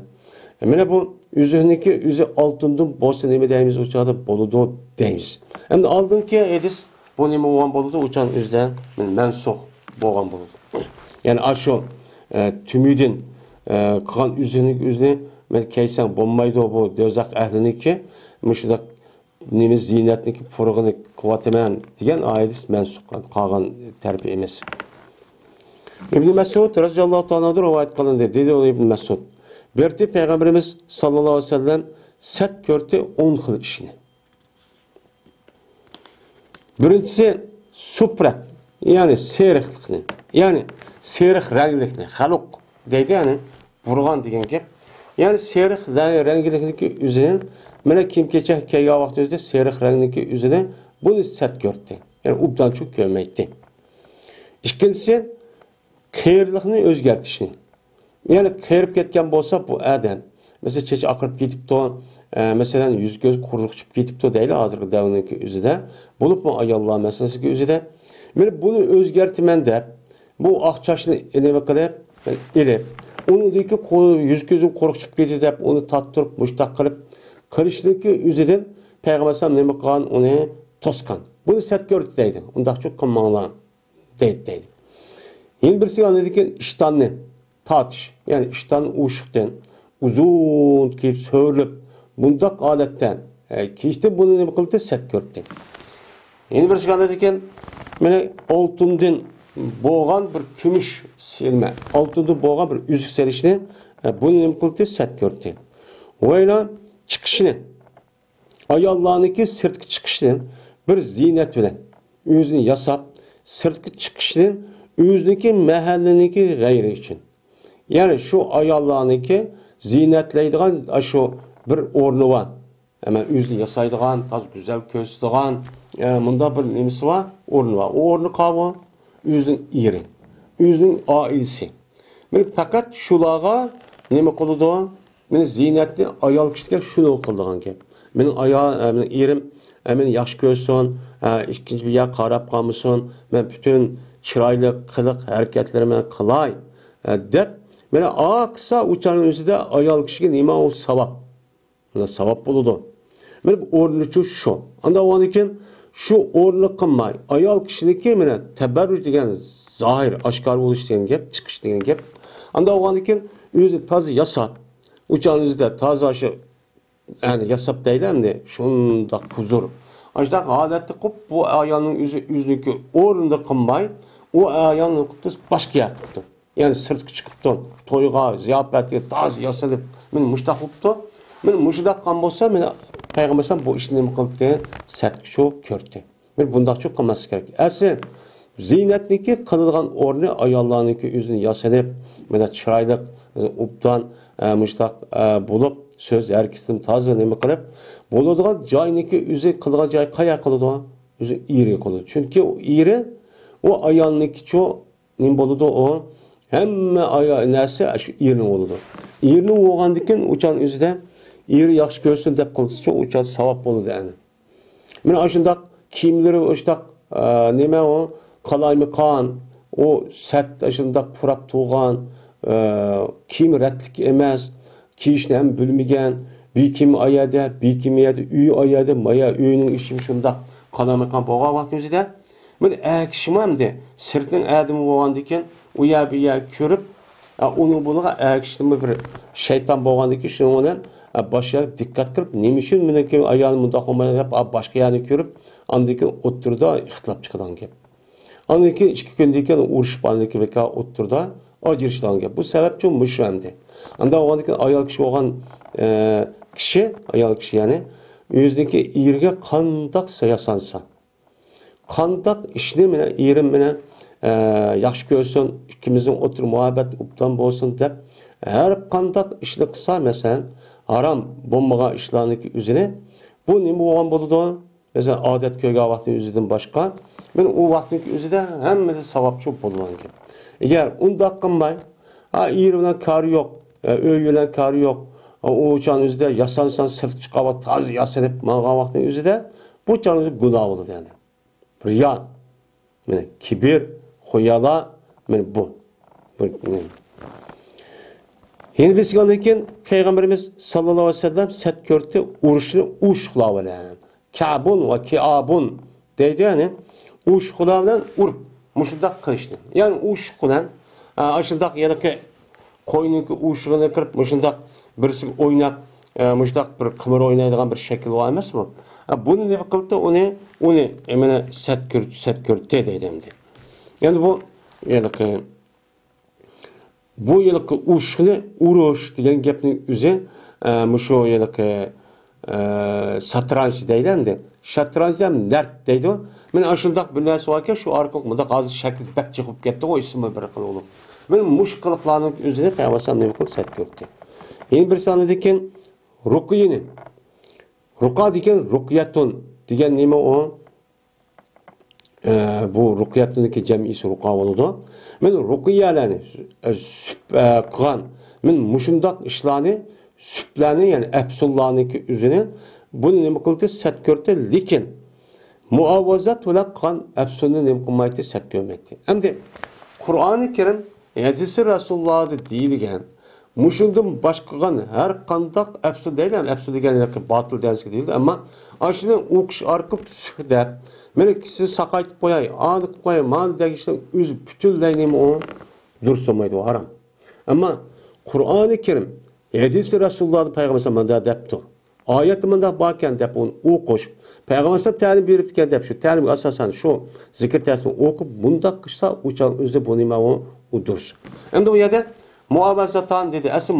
mana bu üzükniki o'zi oltindan bo'lsa nima deymiz uçada bo'ladi deymiz. Endi oldingi hadis bu nima bo'lgan bo'ladi uçan o'zida mansux bo'lgan bo'ladi. Yani aşo tümüdün qilgan üzükniki o'zini men kaysan bo'lmaydi bu dozaq ahliniki mushunda nimiz ziynatniki furug'ini quvataman degan hadis mansux qolgan tarif emas. İbn Mas'ud radhiyallohu ta'ala rivoyat qilindi dedi İbn Mas'ud. Berti Peygamberimiz sallallahu aleyhi ve sellem set gördü 10 xil ishni. Birinchisi suprat, yani seriqlikni, yani seriq ranglikni, xaluq deydi yani burg'an degan gap. Yani seriq ranglikniki o'zidan mana kim kecha kelgan vaqt o'zida seriq ranglikniki o'zidan buni set gördü. Yani ubdan çok görmeydi. İkincisi qiyirlikni o'zgartishni. Yani qiyirib ketgan bo'lsa bu adam mesela checha aqirib ketibdi, mesela yüz göz quruq chiqib ketibdi deyli hozirgi davrniki o'zida, bo'libmi ayollar masalasiga o'zida. Men buni o'zgartiman deb bu aqchashni nima qilib, elib, unidagi yüz gözün quruq chiqib ketdi deb uni tattirib, mushtaq qilib qilishniki o'zidan payg'ambar sollallohu alayhi vasallam nima qilgan, uni tosqan. Buni sat ko'rdi deydi. Undaq çok qilmanglar deydi. Yeni birisi anladaki iştanni tatış, yani iştan uşuktan uzun kiyip söylüp bundak aletten kişti bunu ne kıldı set gördü. Yeni birisi anladaki mene altından boğan bir gümüş silme, altından boğan bir üzük serişini bunu ne kıldı set gördü. Öyle çıkışını ayallahınki sırtkı çıkışını bir zinet bilen özünü yasap sırtkı çıkışını o'ziniki mahallaniki g'ayri uchun. Yani şu ayollarniki ziynatlaydigan şu bir o'rni bor. Hemen o'zini yasaydigan, toz go'zal ko'rsatadigan, bunda bir nimasi bor, o'rni bor. O o'rni qavo o'zining eri, o'zining oilasi. Men faqat shularga nima qiladi? Men ziynatni ayol kishiga shuni qildigan gap. Mening ayol, mening erim, men yaxshi ko'rsin, ikkinchi bir yoq qarab qolmasin, men butun chiroyli qiliq harakatlarni qilay deb mana aqsa uçanın o'zida ayol kishiga nima u savab. Mana savab bo'ladi. Mana o'rnichi shu. Unda o'nikin shu o'rni qilmay ayol kishiniki mana tabarruj degan zohir oshkor bo'lish degan gap, chiqish degan gap. Unda o'nikin o'zi toza yasab uçanın o'zida toza shu yani yasap deydi şunda huzur. Ancak adetli kup bu ayağının yüzünü orunda kılmay, o ayağının kuptu başka yer kuptu. Yani sırtı çıkıptı, toyga, ziyafetge, taz yasalıp, men muştak kuptu. Men muştak kan bolsa, men Peygamber'den bu işini mi kıldı diye setki çok körtü. Men bundak çok kılması gerek. Aslında ziynetniki kılılgan ornu ayağlarınki yüzünü yasalıp, men çıraylık, uptan, muştak bulup, söz herkesin tazı nemi kılıp, bo'ladigan joyniki o'zi qilgan joy qayoq qiladi? O'zi iri qiladi. Chunki u iri o ayolniki cho nim bo'ladi o hamma ayol narsa shu irni bo'ladi. Irni bo'lgandan keyin o'chan o'zida iri yaxshi ko'rsin deb qilsa o'chan savob bo'ladi ani. Mana shundoq kiyimlari o'shdaq nima o qalaymi qon o sat shundoq purab tug'an kiyim ratlik emas, kiyishni ham bilmagan bir kim ayada, bir kim yada, uy ayada, maya uyning ishim shundoq qolamagan bo'lgan vaqtimizda men akishimamdi sirtning adimi bo'lgandan keyin u yer bu yer ko'rib uni bunaqa akishni bir shayton bo'lgandan keyin shuning bilan boshqa diqqat qilib nima uchun meniki ayolim bundoq qilmaydi deb boshqa yerni ko'rib andan keyin o'ttirda ixtilof chiqadigan gap. Andan keyin 2 kundan keyin urushib andan keyin o'ttirda ajrashadigan gap. Bu sababchi mushramdi. Andan o'g'andan keyin ayol kishi bo'lgan kişi, ayol kishi yani o'ziniki irga qandoq yasansa, qandoq ishni bilan erim bilan yaxshi ko'rsin, ikkimizning o'tir muhabbat ubdan bo'lsin deb har qandoq ishni qilsa, masalan, harom bo'lmagan ishlarniki o'zini bu nima bo'lgan bo'ladi? Masalan, odat ko'rgan vaqtning o'zidan boshqa, men u vaqtning o'zida hammasi savobchi bo'ladi. Agar undoq qilmay, er bilan kari yo'q, uy bilan kari yo'q, o çağın üzerinde yasansan sırt çıkava taz yasanıp mağan vaktin üzerinde bu çağın üzerinde günah olur yani. Riya, yani kibir, huyala, yani bu. Yeni bir sigandayken Peygamberimiz sallallahu aleyhi ve sellem set körtü uruşunu uşkulağı yani. Kabun ve kiabun deydi yani. Uşkulağından urup, muşundak kırıştı. Yani uşkulan, aşındak ya da ki koyununki uşuğuna kırıp muşundak birisi oynab, muşdaq bir qimir oynaydigan bir shakl var emasmi? Buni nima qildi? Uni mana set ko'rdi deydimdi. Endi bu yilqi ushni urush degan gapning o'zi mushu yilqi satranj deydi. Satranj ham dard deydi. Men shundoq bir narsa borki, shu orqali bunda hozir shakl bak chiqib ketdi, o ismi bir xil bo'lib. Men mush qiliqlarning o'zini Payg'ambar nima qildi? Set ko'rdi. Yeni bir sanadaki rukiyini. Ruka diken rukiyatun diyen neyme o? Bu rukiyatun'daki cem'isi ruka oldu. Men rukiyalarını kılan, men muşundak işlerini, süplerini yani epsullarını ki üzerine bunu neyme kıldı? Set körtü. Lekin muavazat ve kılan epsulunu neyme kılmaydı? Set görmekti. Hem de Kur'an-ı Kerim Hadisi Resulullah'da değilken muşundum başkagan her kandak epsul değil yani epsul degeni batıl densi değil ama aşırı okuş arka sühdep meni siz sakaytıp koyay anık koyay mal degişten üz bütünleynimi o dursamaydı o haram ama Kur'an-ı Kerim Hadisi Resulullah'da Peygamber Sallallahu depti ayetinde bakken dep onu okuş Peygamber Sallallahu talim veripken dep şu talim asasen şu zikir tasbih okup bunda kışsa uçan özde bunu o dursun hem de o yerde muavazatan dedi. Asıl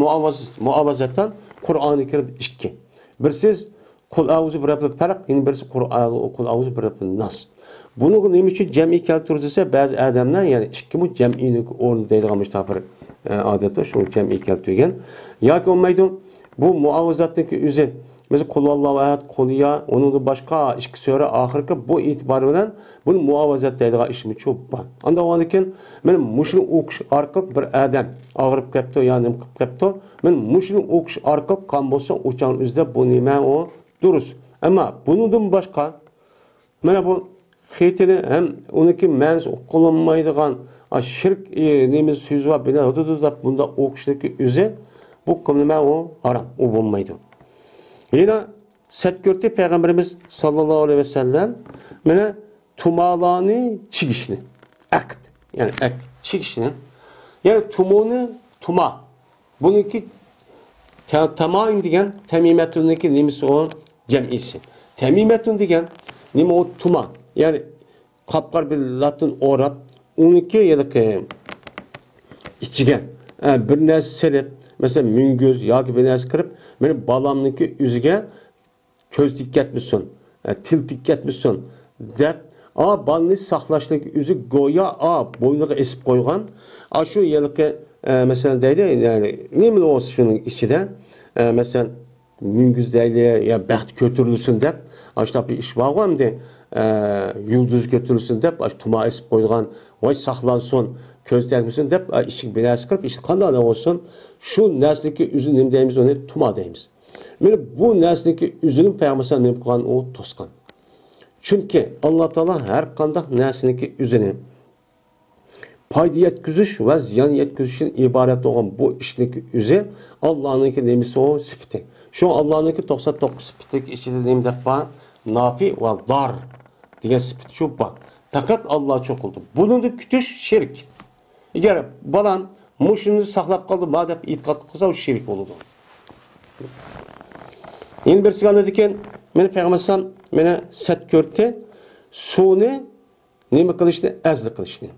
muavazatan Kur'an-ı Kerim 2. Birsiz kul auzu bi rabbil falaq, yine birisi kul auzu bi rabbin nas. Bunu nima uchun jam'i keltirdisa ba'zi odamlar yani ikki mu jam'ini o'rni deydigan bir odatda shu jam'i keltirgan. Yoki olmaydi bu muavazatniki o'zi mesela kul vallahu ahad, kuliya, onun başka ikki sura oxirgi bu e'tibor bilan buni muavazat deydigan ishmi cho'p bor. Anda o'g'andan men mushuni o'qish orqali bir odam og'rib ketdi, ya'ni qilib ketdi. Men mushuni o'qish orqali qon bo'lsa, o'chan o'zida bu nima o durus. Ammo bundan boshqa mana bu xetini ham uniki ma'nosi qo'llanmaydigan shirk nima so'z va bilan hududda bunda o'qishniki o'zi bu nima o harom, u bo'lmaydi. Yine set gördü Peygamberimiz sallallahu aleyhi ve sellem mene tumalani çikişini akt yani akt çikişini yani tumunu tuma bununki Temaim degan tamimatulniki nimasi o jamisi. Tamimatun degan nima o tuma. Yani kapkar bir latin orab uniki yılık içigen bir narsa selip mesela müngöz yoki bir narsa kirib meni balamniki yüzüge köz dikkatmisin, til dikkatmisin deb balni saqlashniki yüzü goya boynuga esib qo'ygan shu yılık mesela deydi yani nima olsun şunun içinde mesela müngöz deydi ya baxt götürülsün deb işte bir iş var mı de yulduz götürülsün deb tuma esib qo'ygan voy saqlansın köz dermisin deb işin bir narsa qilib işte qanday olsun şu narsaniki üzü nima deymiz onu tuma deymiz. Mana bu narsaniki üzünün payg'ambar nima qilgan u to'sqan. Chunki Alloh taolo har qanday narsaniki üzünü payda yetkizish va ziyon yetkazishdan iborat bo'lgan bu ishniki o'zi Allohniki nemisi o sifati. Shu Allohniki 99 sifatiki ichida nima deb bor? Nafi va dar degan sifat shu bor. Faqat Alloh cho'qildi. Buni kutish shirk. Agar balam mushuni saqlab qoldi, ma deb e'tiqod qilsa, u shirk bo'ladi. Endi bir sig'aladi ekan, meni payg'ambar meni sat ko'rdi, suvni nima qilishni, azli qilishni.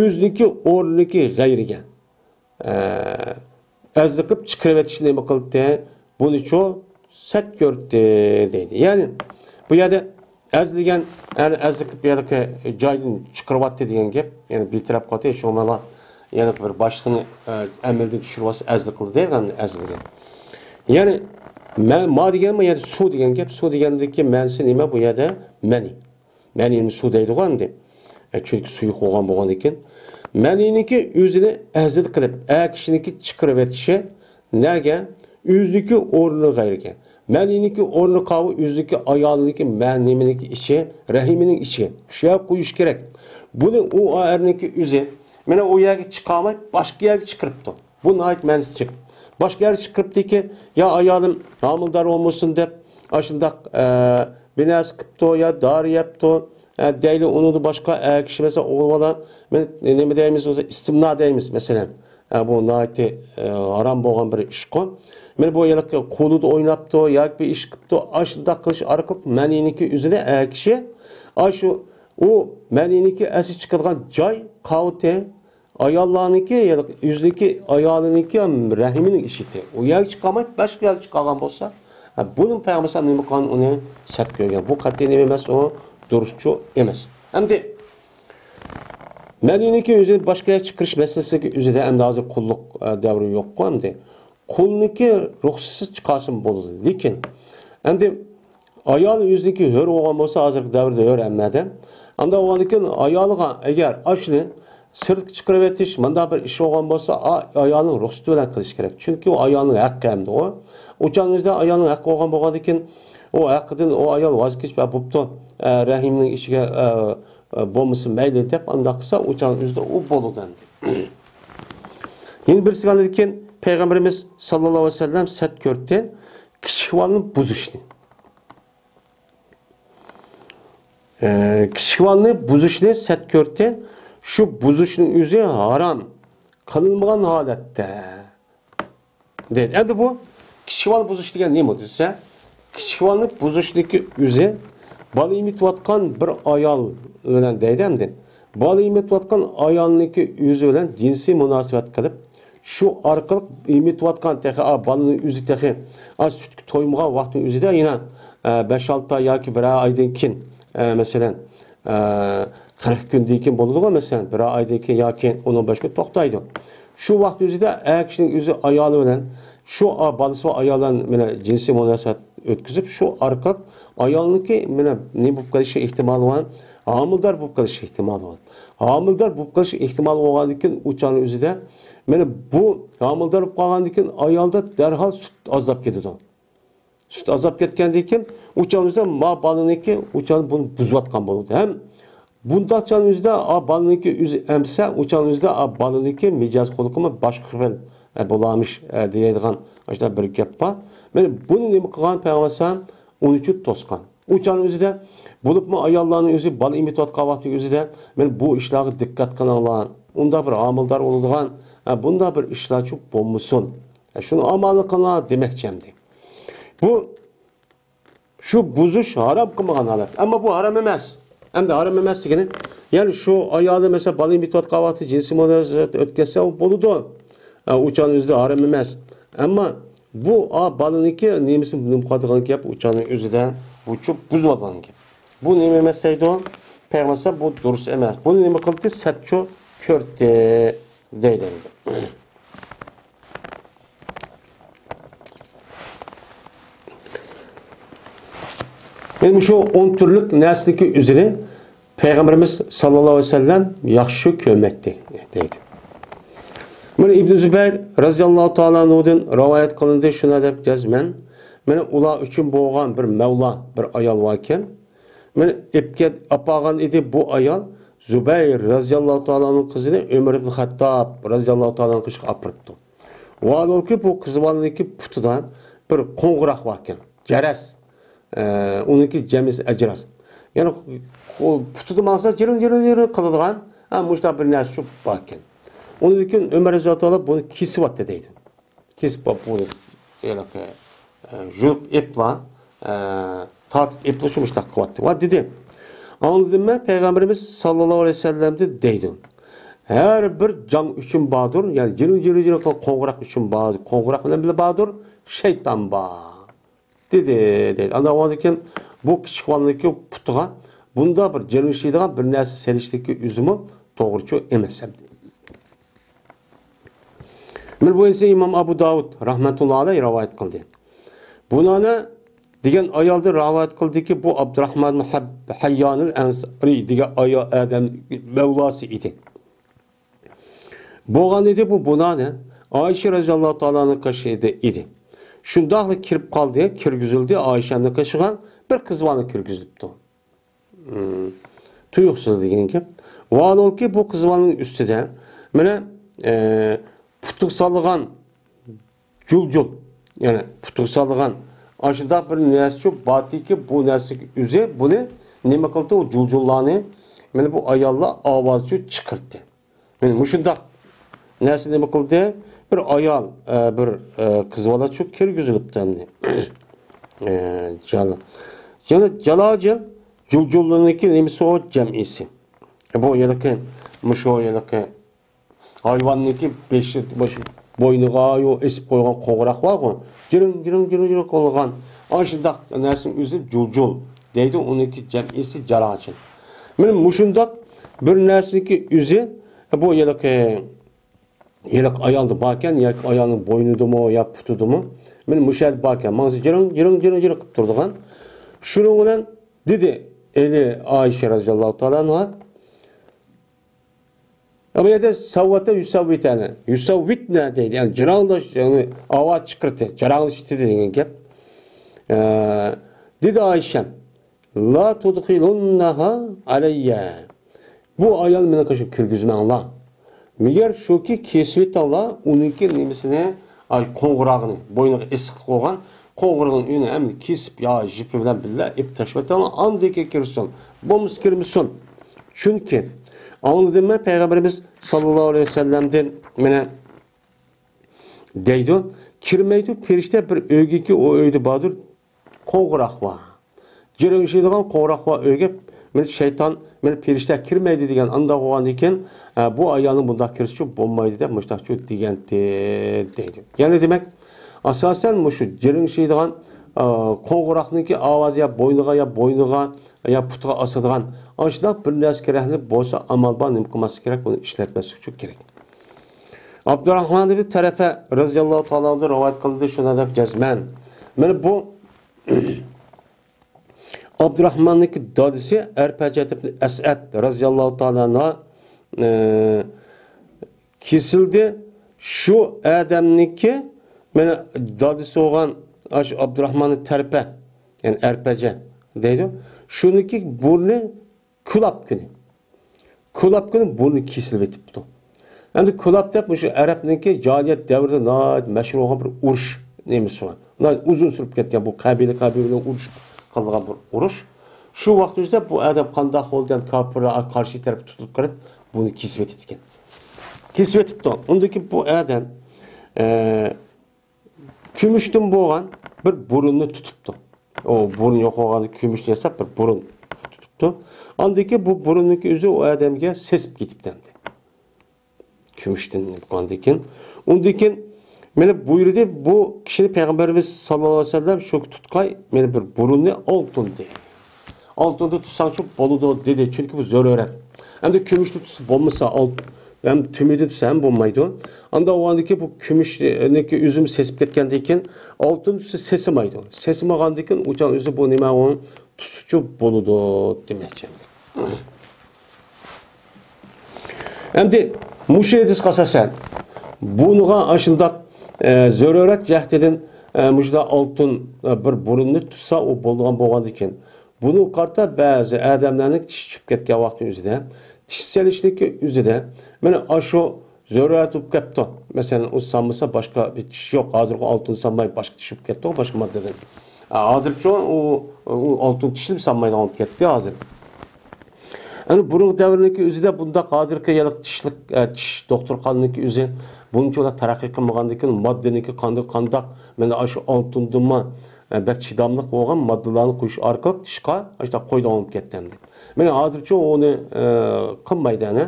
O'zniki o'rniki g'ayriga azli qilib chiqarib etishni nima qildi? Buni cho sat ko'rdi deydi. Ya'ni bu yerda azligan yani azli qilib yerga joydan chiqaryapti degan gap, ya'ni biltirab qoldi, shu mala yana bir boshqani amalga tushirib azli qildi degan azligan. Yani ma degan yani suv degan gap, suv degandagi ma'nosi nima bu yerda? Mani suv deydigan deb. Çünkü suyu qo'ygan bo'lgan ekan. Maniniki o'zini azil qilib, kishiniki chiqarib etishi nega? O'zniki o'rni g'ayriga. Maniniki o'rni qavi o'zniki ayoliniki maniminiki ichi, rahimining ichi. Shu yerga qo'yish kerak. Buni u erniki o'zi mana u yerga chiqamay, boshqa yerga chiqiribdi. Bu nayt ma'nosi chiq. Boshqa yerga chiqiribdiki, ya ayolim homildor bo'lmasin deb, ashundaq binas qilibdi ya dori yapti. Deyli onu da başka kişi mesela oğlan ne deyimiz o istimna deyimiz mesela bu naiti haram boğan bir iş kon. Men bu yıllık kolu da oynaptı ya bir iş kıptı aşında kılış arkalık meniniki üzerine kişi aşı o meniniki esi çıkartan cay kavte ayallarınki ya da yüzdeki ayalınki rahiminin işiti. O yer çıkamayıp başka yer çıkaran olsa bunun peygamber ne bu kan onu sert görgen. Bu katliğini bilmez o duruşçu emas. Hamdi Medineki o'zi boshqa chiqarish masalasiga o'zida endi hozir qulluq davri yo'q-ku endi. Qulniki ruxsatsiz chiqasin bo'ladi. Lekin endi ayol o'ziniki hur bo'lgan bo'lsa, hozirgi davrda hur emmada. Anda o'g'aniki ayoliga agar ashni sirtga chiqarib etish, menda bir ish bo'lgan bo'lsa, ayolning ruxsati bilan qilish kerak. Chunki u ayolning haqqi hamda o. O'chaningizda ayolning haqqi bo'lgan bo'lgan ekan, o haqqidan o ayol voz kechib bo'pti. Rahimning ishiga bo'lmasa mayli deb undaq qilsa o'chan o'zida u bo'ladi endi. Yana bir sig'al ekan payg'ambarimiz sallallohu alayhi vasallam sat ko'rdi kichik valni buzishni. Kichik valni buzishni sat ko'rdi. Shu buzishning o'zi harom qilmagan holatda. Deydi. Endi bu kichik val buzish degan nima desa, kichik valni buzishniki o'zi bola emitayotgan bir ayol bilan deydi hamda. Bola emitayotgan ayolniki o'zi bilan jinsiy munosabat qilib, shu orqali emitayotgan texi bolaning o'zi texi sutga to'ymagan vaqtning o'zida yana 5-6 oy yoki 1 oydan keyin masalan 40 kundan keyin bo'ladi-ku masalan 1 oydan keyin yoki 15 kun to'xtaydi. Shu vaqt o'zida kishining o'zi ayoli bilan şu balası ayoldan mana jinsiy munosabat o'tkazib, shu orqali ayolniki mana ne bo'lib qolishi ehtimoli bor, homildor bo'lib qolishi ehtimoli bor. Homildor bo'lib qolishi ehtimoli bo'lgandan keyin o'chani o'zida mana bu homildor bo'lib qolgandan keyin ayolda darhol sut azlab ketadi. Sut azlab ketgandan keyin o'chanizda ma balaniki o'chan buni buzayotgan bo'ladi. Ham bundaqchan o'zida balaniki o'zi emsa o'chanizda balaniki mijoz xulqimi boshqa xil bulamış deydigan işte bir gap var. Men bunu nima qilgan payg'ambar onun uchun to'sqan. O'chan o'zida bo'libmi ayollarning o'zi bola emitayotgan vaqtning o'zida men bu ishlarga diqqat qilinglar. Unda bir homildor bo'ladigan, bunda bir ishlar bo'lmasin Şunu amalı kılma demekçemdi. Bu şu buzuş haram kılmagan halat. Ama bu haram emas. Hem de haram emas degeni. Yani şu ayalı mesela balın bitvat kavatı cinsi modernizat ötkese o boludu. Uçağın özü haram emas. Ama bu balınınki neymisin bunu kadığın ki uçağın özü de bu çok buzmadan ki. Bu neyim emesseydi o? Peygamber bu durus emas. Bunu neyim kıldı? Setço körtte deylendi. Benim şu 10 türlük nesniki üzere Peygamberimiz sallallahu aleyhi ve sellem yaxşı kömekti deydi. Mana İbn Zübeyir raziyallahu ta'ala anhudan rivayet kılındı şuna deb jazman. Mana ular üçün bo'lgan bir Mevla bir ayol varken mana epke apagan idi bu ayol Zübeyir raziyallahu ta'ala anhu kızını Ömer ibn Hattab raziyallahu ta'ala anhu kışık apırıptı. Vallahi ki bu kızvalınki putudan bir qo'ng'iroq varken jaras onunki cemis ecras. Yani putudu alsa cırın kıladigan muşta bir narsa şu varken. Onun için Ömer Raziyallahu bunu kesip attı deydi. Kesip bunu julup epla tartıp epla şu muşta kıvattı. Var dedi. Anladım ben Peygamberimiz sallallahu aleyhi ve sellem'de deydi. Her bir can üçün bağdır. Yani cırın qo'ng'iroq üçün bağdır. Qo'ng'iroq bilan bile bağdır. Şeytan bağ. Dedi. Anlamadıkken bu kişilikki putuğa bunda bir cırınşıydıgan bir narsa seliştiki üzümü doğrucu emesemdi. Bu ise İmam Abu Davud rahmetullahi aleyh rivayet kıldı. Buna degan ayolda rivayet kıldı ki bu Abdurrahman Hayyan'ın Ensari degan ayol adam Mevlası idi. Bo'lgan edi bu buna Ayşe radhiyallohu ta'ala'nın kaşıydı idi. Şundaqlı kirip kaldı, kirgizildi Ayşe'nin kaşıgan bir kızvanı kirgizildi. Tuyuksuz degan ki. Vallahi ki bu kızvanın üstüde mana putuk salgan jul yani putuk salgan aşında bir narsa çok batiki bu narsa üze bunu nima qildi o jullarni mana bu ayollar ovozchi chiqirdi. Mana mushunda narsa nima qildi bir ayol bir qizbola çok kirgizilibdi endi. Jalajil jullarniki nimasi o jamisi. Bu yalaki musho yalaki hayvanniki başı boynuğa yo esip koygan qo'ng'iroq var. Cırın qo'lgan. Aşındaq narsanın özü jul deydi onunki jamisi jalajil. Mana mushundaq bir narsaniki özü bu yalaki ayolda barken ya ayolning boynudimi ya putudimi men mushal barken mana cırın qilib turdigan. Shuning bilan dedi eli Ayşe radhiyallohu ta'ala anha ama ya da savvata yusavvitane. Yusavvitne deydi. Yani cırağlaş, yani avat çıkırtı. Cırağlaştı dediğin gep. Dedi Ayşem. La tudkhilunnaha aleyye. Bu ayal mene kaşı kirgizme Allah. Miger şu ki kesvit Allah onunki nimisine qo'ng'irog'ini boyniga esiq qo'ygan qo'ng'irog'ini uyini hem kesip ya jipi bilan billa ip tashlab Allah andeki kirsin. Bo'lmasa kirmisin. Çünkü anladım ben Peygamberimiz sallallahu aleyhi ve sellem'den mene deydi. Kirmeydi perişte bir ögü ki o öyde badır qo'ng'iroq var. Cırın şeydigan qo'ng'iroq var öge men şeytan men perişte kirmeydi degan anda qo'ygan ekan bu ayolning bunda kirishi bo'lmaydi deb mushtaqchu degan deydi. Yani demek asasen mushu cırın şeydigan qo'ng'iroqniki ovozi ya boynuğa ya putga asadigan aşıda bir narsa kerakli bo'lsa amal bor nima qilmaslik kerak buni ishlatmaslik uchun kerak. Abdurrahman bir tarafa raziyallohu ta'ala anhu rivoyat qildi shuna deb jazman. Mana bu Abdurrahman'niki dadisi Erpajat ibn Asad raziyallohu ta'ala anhu kesildi. Şu adamniki mana dadisi olgan Abdurrahman'ın tarafa yani Erpaja deydi. Şuniki burnu kulap günü burnu kesilip etipti. Yani kulap deb şu Arapniki cahiliyet devrinde meşhur olan bir uruş nemisi var. Uzun sürüp ketken bu kabile uruş kılgan bir uruş. Şu vaktimizde bu adam qandaq oldan kafir'a karşı taraf tutup qilib bunu kesip etipti. Kesip etipti. Ondaki bu adam Kümüştün boğan bir burununu tutuptu. O burun yok olğandı kümüştün yasap bir burun tutuptu. Andaki bu burunniki üzü o adamga sesip gitiptendi. Kümüştün boğandikin. Ondikin meni buyurdu bu kişini Peygamberimiz sallallahu aleyhi ve sellem şu tutkay meni bir burunni altın dedi. Altında tutsan çok boludu dedi. Çünkü bu zor öğret. Hem de kümüşlü tutsa olmasa hem tümüdü tutsa hem bulmaydı. Anda o andaki bu kümüşlü üzüm sesip ketkendikin altın tutsa sesimaydı. Sesimağandikin uçan üzü bu nime onun tutucu boludu demekçi. Hem de muşu edis kasasen bunuğa aşındak zor öğret cehdedin muşda altın bir burunlu tutsa o boluğan boğandikin. Bunu karta bazı adamların tiş çıkıp ketken vaktin üzerinde, tiş selişlik üzerinde, yani aşo zörat up kapta. Mesela o sanmasa başka bir tiş yok. Hazır o altın sanmayı başka tiş up ketto başka maddeden. Hazır ki o altın tişli sanmayı alıp ketti hazır. Yani bunun devrindeki üzerinde bunda hazır ki yalık tiş doktorxanadaki üzerinde bunun çoğu tarakki kılmağandaki maddeniki kandak yani aşo altın dumma bek çidamlıq olğan maddalarını qoyuş arqalıq tişqa işte qoyda olub ketdəndi. Mən hazırca onu qınmaydı yani.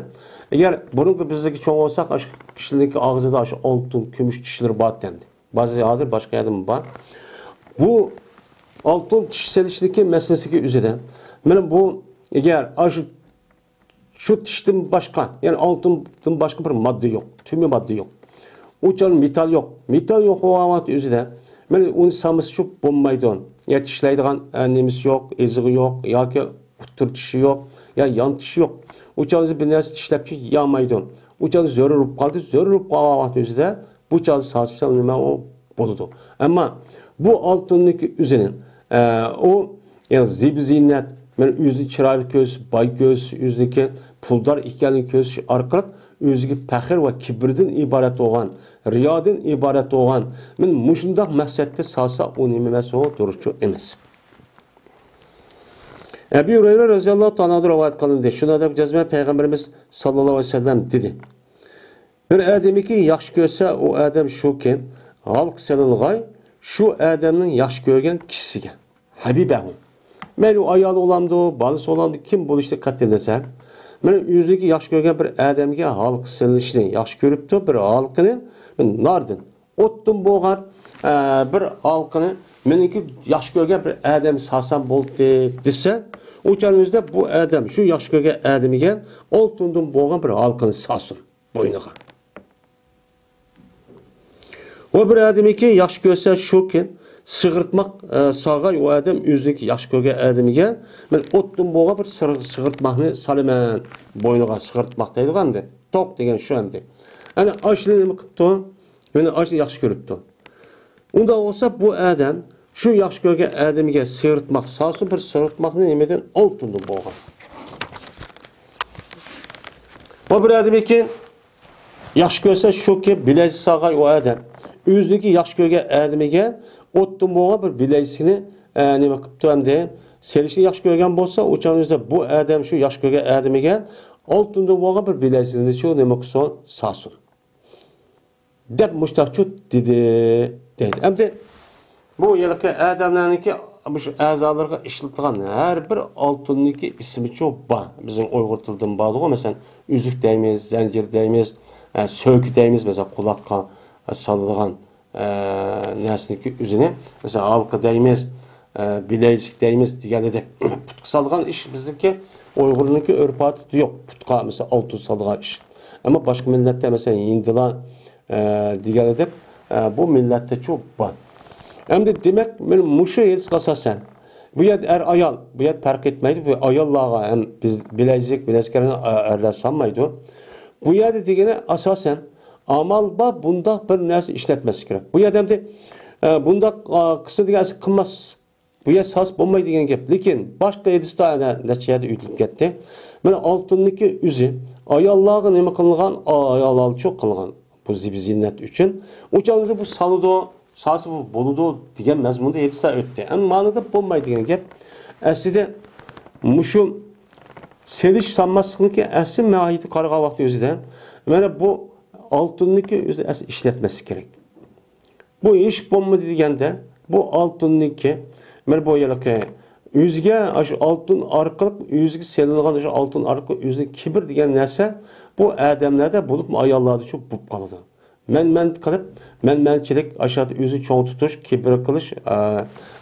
Eğer bunun bizdeki çoğu olsak kişilik ağzıda aşı altın, gümüş tişleri bat dendi. Bazı hazır başka yerden var. Bu altın tişselişdeki meselesi üzerinde. Mən bu eğer aşı şu tiştin başka yani altın başka bir madde yok. Tümü madde yok. Uçan metal yok. Metal yok o avat üzerinde. Men onu samısı çok bulmaydı. Ya tişleydiğen nemiz yok, eziği yok, ya ki utur tişi yok, ya yan tişi yok. Uçağınızı bir neresi tişlepçi yamaydı. Uçağınız zor olup kaldı, zor olup kaldı üzerinde bu uçağınız saçtan o boludu. Ama bu altındaki üzerinin o yani zibzinet, men yüzü çıraylı göz, bay göz, yüzdeki puldar ikkenli göz arkalık özgü pəxir və kibirdən ibarət olan, riyadan ibarət olan, mən muşundaq məqsəddə salsa o niməməsi o duruşu emas. Ebu Hureyre radıyallahu ta'ala rivayet kılındı. Şuna da cezme Peygamberimiz sallallahu aleyhi ve sellem dedi. Bir adamı ki yaxşı görsə o adam şu ki halk sanılğay şu adamın yaxşı görген kişisiga. Habibəhu. Mən o ayalı olamdı, balısı olamdı, kim bunu işte katledəsən? Mən yüzdeki yaxşı görgen bir adamga halk sanılışını yaxşı görüptü bir halkını nardın. Ottun boğar bir halkını meniki yaxşı görgen bir adam salsam boldu dese o çarımızda bu adam şu yaxşı görgen adamıga oltundun boğan bir halkını salsın boynuğa. O bir adamı ki yaxşı görsə şu ki sığırtmaq sağay o adam yüzdeki yaxşı görgen adamıga men ottun boğa bir sığırtmaqını salıman boynuğa sığırtmaq deyilğandı. Tok degen şu əmdi. Yani aşılığını qıptı, yani aşılığını yaxşı görüptü. Onda olsa bu adam şu yaxşı görgen adamıga sığırtmaq salsın bir sığırtmaqını yemeden oltundu boğa. O bir adamı ki yaxşı görsə şu ki biləcək sağay o adam yüzdeki yaxşı görgen adamıga ottun boğa bir biləcəsini neme qıptı əmdi. Selişini yaxşı görgen bolsa o çağınızda bu adam şu yaxşı görgen adamıga oltundu boğa bir biləcəsini şu neme qıptı salsın. Dep müştakçı dedi. Hem de bu yılki adamlarınki bu azalarga işletilgan her bir altındaki ismi çok var. Bizim Uygur tilden bağlı o mesela üzük deyimiz, zincir deyimiz, sökü deyimiz mesela kulakka salıngan nesniki üzüne mesela halka deyimiz, bileycik deyimiz diğerleri putku salıngan iş bizdeki Uygur'unki örfatı yok. Putka mesela altın salıngan iş. Ama başka millette mesela Hindilan diğerleri bu millette çok var. Hem de demek benim muşu yediz kasasen. Bu yer ayal, bu yer fark etmeydi. Bu ayallağa hem biz bileziklerini erler sanmaydı. Bu yerde degene asasen amal ba bunda bir nerse işletmesi gerek. Bu yerde de bunda kısa degesi kılmaz. Bu yer saz bulmaydı degen gep. Lekin başka yediz tane neçeyede ütülüp gitti. Böyle altındaki üzü ayallağa neme kılıngan ayallağı çok kılıngan. Bu zinet için. O canlıda bu salıda sası bu boludu diyen mezmunda yetisa öttü. Ama manada bulmaydı diyen gep. Aslında muşu seliş sanmasın ki aslında mahiyeti karga vakti özüden. Yani bu altındaki özü işletmesi gerek. Bu iş bomba degende bu altındaki men bu yılki yüzge aşı altın arkalık yüzge selingan aşı altın arkalık yüzge kibir degen narsa bu adamlarda bulup ayollarda çok bup kaldı. Men kılıp mençilik aşağı yüzü çoğu tutuş kibir kılış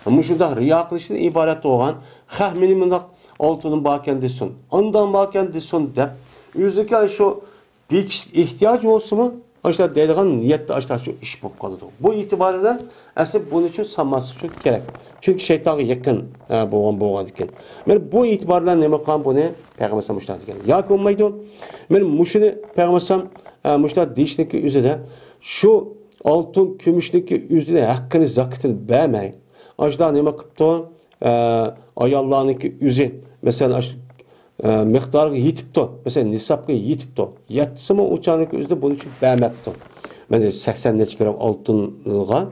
muşunda riya kılıştan ibaret olan hah meni mındak altının baken desin ondan baken desin dep yüzdeki şu bir kişi ihtiyaç olsun mu aşağı deyilgan niyette aşağı şu iş bup kaldı. Bu itibarıyla aslında bunun için sanması çok gerek. Çünkü şeytana yakın boğan diken. Men bu itibarıyla ne makam bunu Peygamber sallallahu diken. Ya olmaydı. Men muşunu Peygamber muşlar dişteki üzere şu altın gümüşteki üzerine hakkını zakatını vermeyin. Aşağı ne makapto ayallarınki üzün mesela miqdarga yetibdi. Mesela nisabga yetibdi. Yetsimi uçaniki üzde bunun için vermepti. Mana 80 necha gram oltinga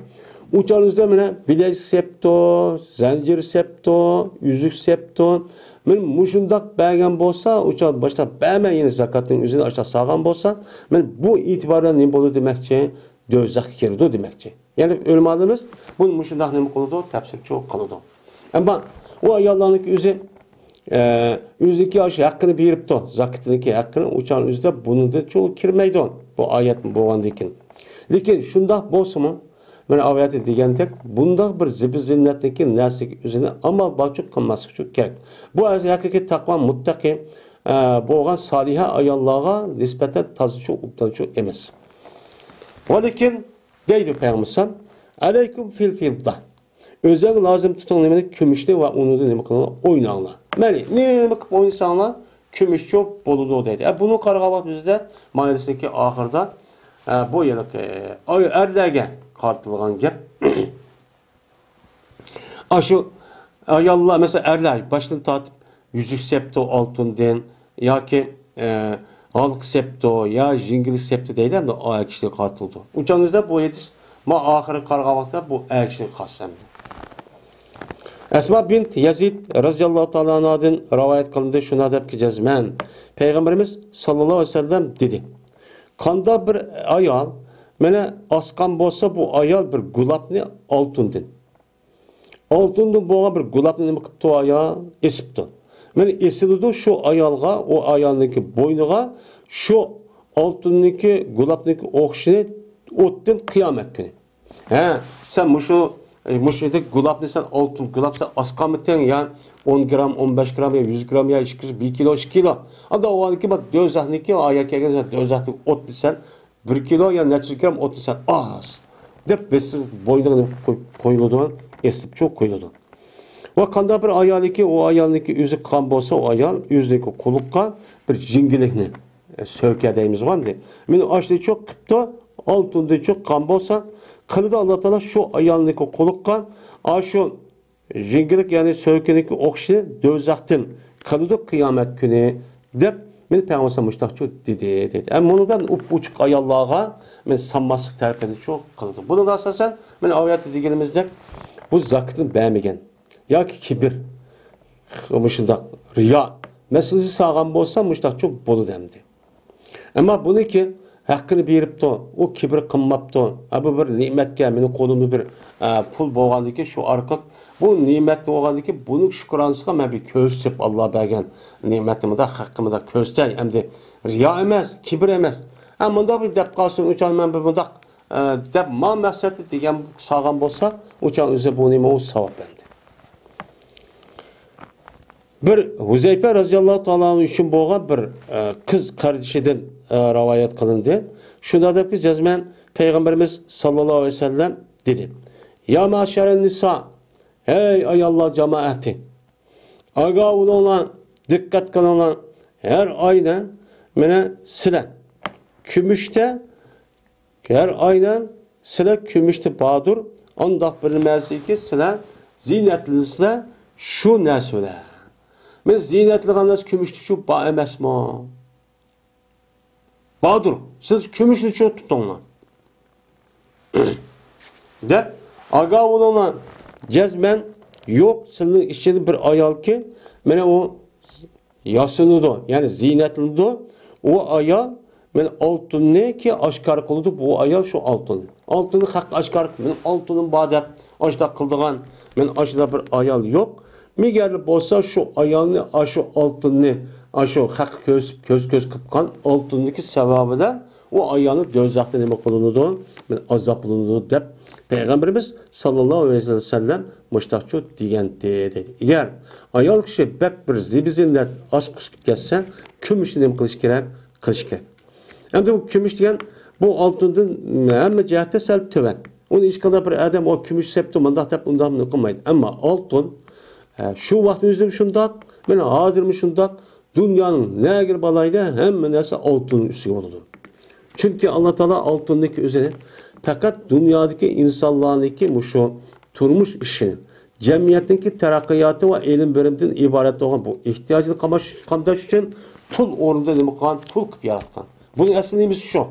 uçan üzde mana bilezik septo, zanjir septo, yüzük septo. Men mushundaq bergan bo'lsa, uçan başta bermay yine zakatning o'zini aşağı sağgan bo'lsa, men bu itibardan nima bo'ladi demakchi? Do'zax kirdi demakchi. Ya'ni o'lmadimiz, bu mushundaq nima qiladi? Tafsir çok qiladi. Ama o ayollarning o'zi yüzdeki aşı hakkını beripti. Zakatınki hakkını uçan üzde bunun da çoğu kirmeydi. Bu ayet boğan dikin. Lekin şundaq bolsa mı? Ben ayeti degandek bundaq bir zibi zinnatniki nasik üzerine amal bakçuk kılması çok gerek. Bu hakiki takva muttaki boğan saliha ayollarga nispeten tazıcı uptancı emas. Lekin deydi Peygamber aleyküm fil filda. Özel lazım tutan nemeni kümüşte ve onu da neme kılana oynağlar. Məni, neme kılıp oynasanlar kümüş çok boludu deydi. Bunu qarğabat bizde mahalesindeki ahırda bu yıllık erlerge kartılgan gep. Aşı ayallah mesela erler başını tatıp yüzük septo altından ya ki halk septo ya jingili septo deydi hem de ayak işte kartıldı. Uçanızda bu yediz ma ahırı qarğabatda bu ayak işte kassamdı. Esma bint Yazid radıyallahu ta'ala anhadan rivayet kılındı şuna dep ki cezmen. Peygamberimiz sallallahu aleyhi ve sellem dedi. Kanda bir ayal mene askan bolsa bu ayal bir gulapni altundin. Altundun boğa bir gulapni nima qipti ayal esipti. Mene esildi şu ayalga o ayalniki boynuga şu altunniki gulapniki oqshini o'tdin qiyomat kuni. Ha sen muşedik gulap sen altın gulap sen askameten ya 10 gram 15 gram ya 100 gram ya 1 kilo 2 kilo. Anda o anki bak dözahniki ayak gelgen dözahnik ot sen 1 kilo ya neçe gram ot sen az. Dep besin boynuna koyuldu esip çok koyuldu. Ve kanda bir ayaliki o ayalniki yüzü kan bolsa o ayal yüzdeki kulukkan bir jingilikni sövke deyimiz var mı? Meni açlı çok kıptı altında çok kan bolsa kılıda Allah Teala şu ayalniki kulukkan şu jingilik yani sövkeniki okşini dözaktın kılıda kıyamet günü dep men Peygamber müştahçı dedi. Ama ondan uçuk ayallığa men sanmaslık terpeni çok kılıdı. Bunu da asasen men ayet degenimizde bu zakatın beğenmegen ya ki kibir müştah riya meselesi sağlam bolsa müştah çok bolu demdi. Ama bunu ki hakkını beripti, o kibir kılmapti. Bu bir nimetke, menin kolumda bir pul bolğandaki şu arka bu nimet bolğandaki bunun şükrançılığa men bir köstep Allah bergen nimetimi de hakkımı da köstey. Emdi riya emas, kibir emas. Ama bunda bir dep qalsın uçan men bir bunda dep ma maksatı degen sağlam bolsa uçan özü bu nime o savap bendi. Bir Huzeyfe radıyallahu ta'ala üçün bolğan bir kız kardeşinden rivayet kılındı. Şunda da ki cezmen Peygamberimiz sallallahu aleyhi ve sellem dedi. Ya maşeren nisa hey ayallah cemaati aga olan dikkat kılınan her aydan mene sile kümüşte her aydan sile kümüşte badur ondan bilmezdi ki sile zinetlisle şu nesle men zinetli ganas kümüşte şu ba emesmi Badur, siz kümüşlü çok tutunlar. Dep, aga olan cezmen yok, senin içinde bir ayal ki, mene o yasılıdı, yani zinetliді, o ayal, men altın ne ki aşkar kılıdı, bu ayal şu altın. Altını haq aşkar, men altının bor deb aşda qildigan, men aşda bir ayol yo'q. Megarli bo'lsa shu ayolni, shu oltinni, shu haq ko'z qilgan oltinniki sababidan o ayolni do'zaxda nima qilinadi? Men azoblanadi deb Peygamberimiz sallallahu aleyhi ve sellem muştakçı degandi dedi. Eğer ayol kishi bak bir zibizinlat az qusib ketsa, kumushni nima qilish kerak? Qilish kerak. Endi bu kumush degan bu oltindan hamma jihatda sal tuban. Uni hech qanday bir odam o kumush septi mundaq deb undaqni qilmaydi. Ammo oltin shu vaqt o'zim shundoq, mana hozirmi shundoq, dunyoning nagir balayda hamma narsa oltinning ustiga bo'ladi. Chunki Alloh taolo oltinniki o'zini fakat dünyadaki insanlarındaki şu turmuş işini, cemiyetindeki terakkiyatı ve ilim bölümünden ibaret olan bu ihtiyacını kamdaş için pul orunda ne kadar pul kıp yaratkan. Bunun aslında şu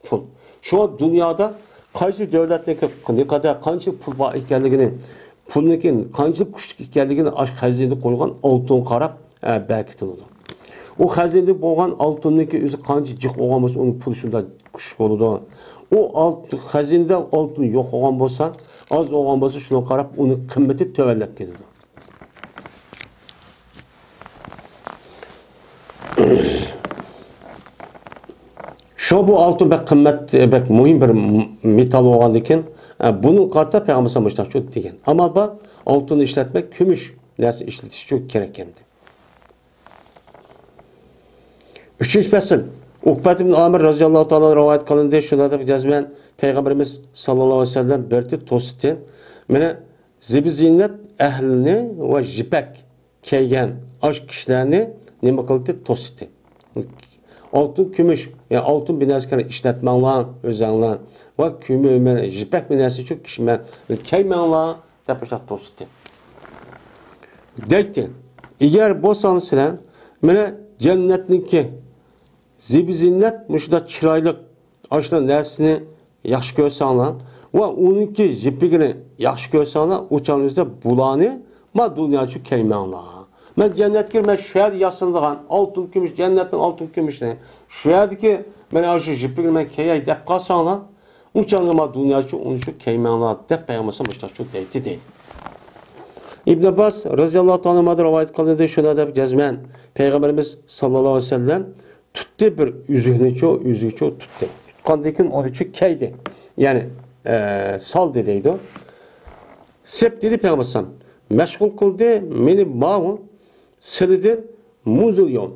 pul. Şu an dünyada kaçı devletindeki ne kadar kaçı pul var ikenligini, pulun kaçı kuşluk ikenligini aşk hazinede koyulan altın karab belki tanıdı. O hazinede boğan altındaki özü kaçı cık olmaz onun pul şunda kuşluk oldu. O hazinede altın yok olan olsa, az olan olsa şuna karab onun kıymeti tövellep gidiyor. Şu bu altın bek kıymet, bek mühim bir metal olan diken, bunun kartta Peygamber sallallahu çok degen. Ama bak altını işletmek kümüş nasıl işletiş çok gerekkendi. Üçüncü fasıl. Ukbat ibn Amir radıyallahu ta'ala rivayet kılındı. Şuna da cazmen Peygamberimiz sallallahu aleyhi ve sellem berti tosittin. Mene zibi zinnet ehlini ve jipek keygen aşk kişilerini nima kıldı tosittin. Altın kümüş, yani altın binasını işletmenler, özenler ve kümü, jipek binası çok kişiler keymenler yapışak tosittin. Deytin, eğer bu sanısıyla mene cennetninki zibi zinnet müşda çıraylık aşna nersini yaxşı görsanlar ve onunki jipigini yaxşı görsanlar uçağınızda bulanı ma dünyacı keymenler. Ben cennet girme şu yerde yasınlıgan altın kümüş cennetin altın kümüşüne şu yerdeki ben aşı jipigini keyay dep kalsanlar uçağınızda ma dünyacı onuncu keymenler dep beyamasın başta çok değdi değil. İbn Abbas radıyallahu ta'ala rivayet kılındı şuna da cezmen Peygamberimiz sallallahu aleyhi ve sellem tuttu bir üzüğünü tuttu. Tutkandakin onu için keydi. Yani sal dediydi. Sep dedi Peygamber meşgul kıldı beni mağun silidi muzulyon.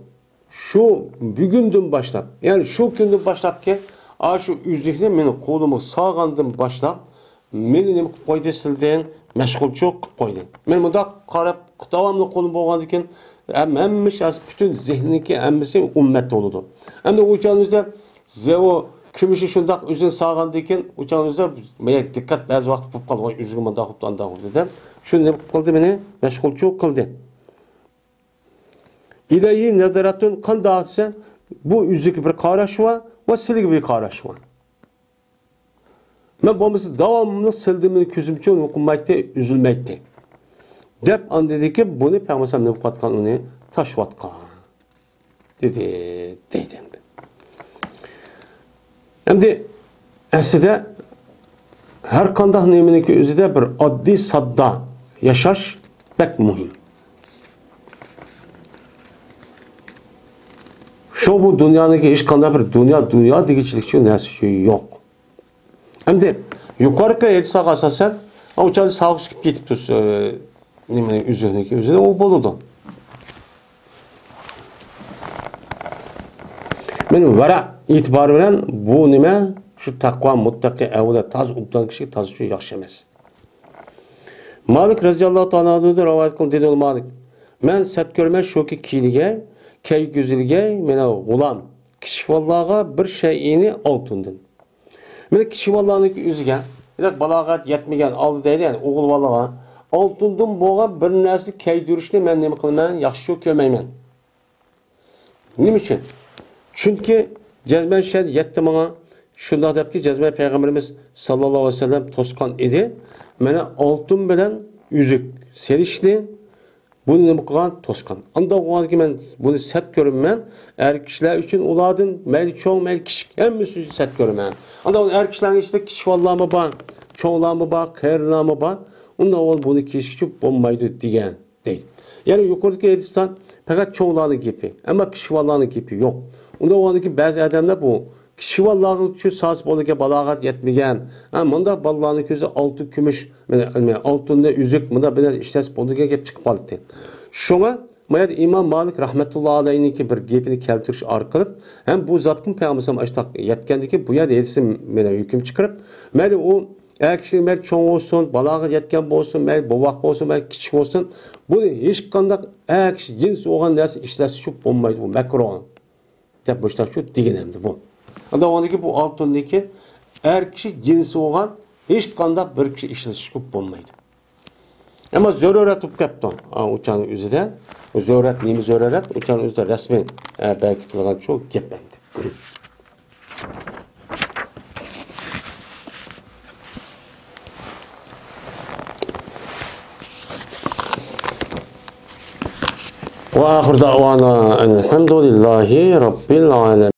Şu bugünden başlap yani şu günden başlap ki şu üzüğünü beni kolumu sağandım başlap beni ne koydu sildiğin meşgul çok koydu. Ben burada karab devamlı kolum boğandıkken emmiş az bütün zihnindeki emmisi ümmet oldu. Hem de uçağınızda o kümüşü şundak üzün sağandıyken uçağınızda dikkat bazı vakit tutup kaldı. Üzgün da kuplandı dedi. Şunu ne kıldı beni meşgul çok kıldı. İlahi nezaratın kan dağıtsa bu üzük bir karaşma ve silik bir karaşma. Ben babası devamlı sildiğimi küzümçü onu okunmaydı, üzülmeydi. Dep an dedi ki bunu Peygamber ne katkan onu taşvatkan dedi. Hem de aslında her kandak neminiki özüde bir addi sadda yaşaş pek mühim. Şu bu dünyanın hiç kandak bir dünya dikiçlikçi nesi yok. Hem de yukarıda yetişak asasen uçağı sağ çıkıp gidip nemenin üzerine o boludu. Men vara itibarı bilen bu nime şu takva muttaki evde taz ubdan kişi taz şu yaxşı emas. Malik radıyallahu ta'ala da rivayet kıldı dedi Malik. Men sat görme şu ki kilige, key güzilge mena gulam. Kişi vallaha bir şeyini altındın. Men kişi vallahın üzüge, balagat yetmegen aldı deydi yani oğul vallaha altından boğan bir narsa keydürüşni men nima qilmayman, yaxshi ko'rmayman. Nima uchun? Chunki jazman shad yetdi menga shunday debki jazman Peygamberimiz sallallohu alayhi vasallam tosqan edi. Mana oltin bilan üzük serishdi. Bunu nima qilgan? To'sqan. Unda o'g'alga men buni sat ko'raman. Er kishilar uchun ulardan mayli cho'ng, mayli kichik hammasi uchun sat ko'raman. Unda er kishilarning ichida kichik vallarmi bor, cho'nglarmi bor, qayrlarmi bor. Unda o'g'al buni kiyish uchun bo'lmaydi degan deydi. Ya'ni yuqoridagi hadisdan faqat cho'nglarning gapi, ammo kichik vallarning gapi yo'q. Unda o'g'aldagi ba'zi odamlar bu kichik vallarning uchun soz bo'liga balog'at yetmagan. Bunda ballarning ko'zi oltin, kumush, mana oltinda uzuk, bunda bilan ishlash bo'ldigan gap chiqib qoldi. Shunga mayat İmam Malik rahmetullohi alayhiniki bir gapini keltirish orqali ham bu zotning payg'ambar ashtaq yetgandiki bu yerda hadisim meni hukm chiqarib, mayli u kishi mayli cho'ng bo'lsin, balog'at yetgan bo'lsin, mayli bovoq bo'lsin, mayli kichik bo'lsin, buni hech qanday kishi jins bo'lgan narsa ishlash uchun bo'lmaydi, bu makruh deb boshqa shu deganimdi bu. Anda ondaki bu altındaki er kişi cinsi olan hiç qanday bir kişi işletiş bo'lmaydi. Ama zarurat bo'lib ketdi. Uçanın üzerinde zarurat nemi zarurat? Uçanın üzerinde resmen berkitilgan şu gap endi. Ve ahir da'vana elhamdülillahi rabbil alamin.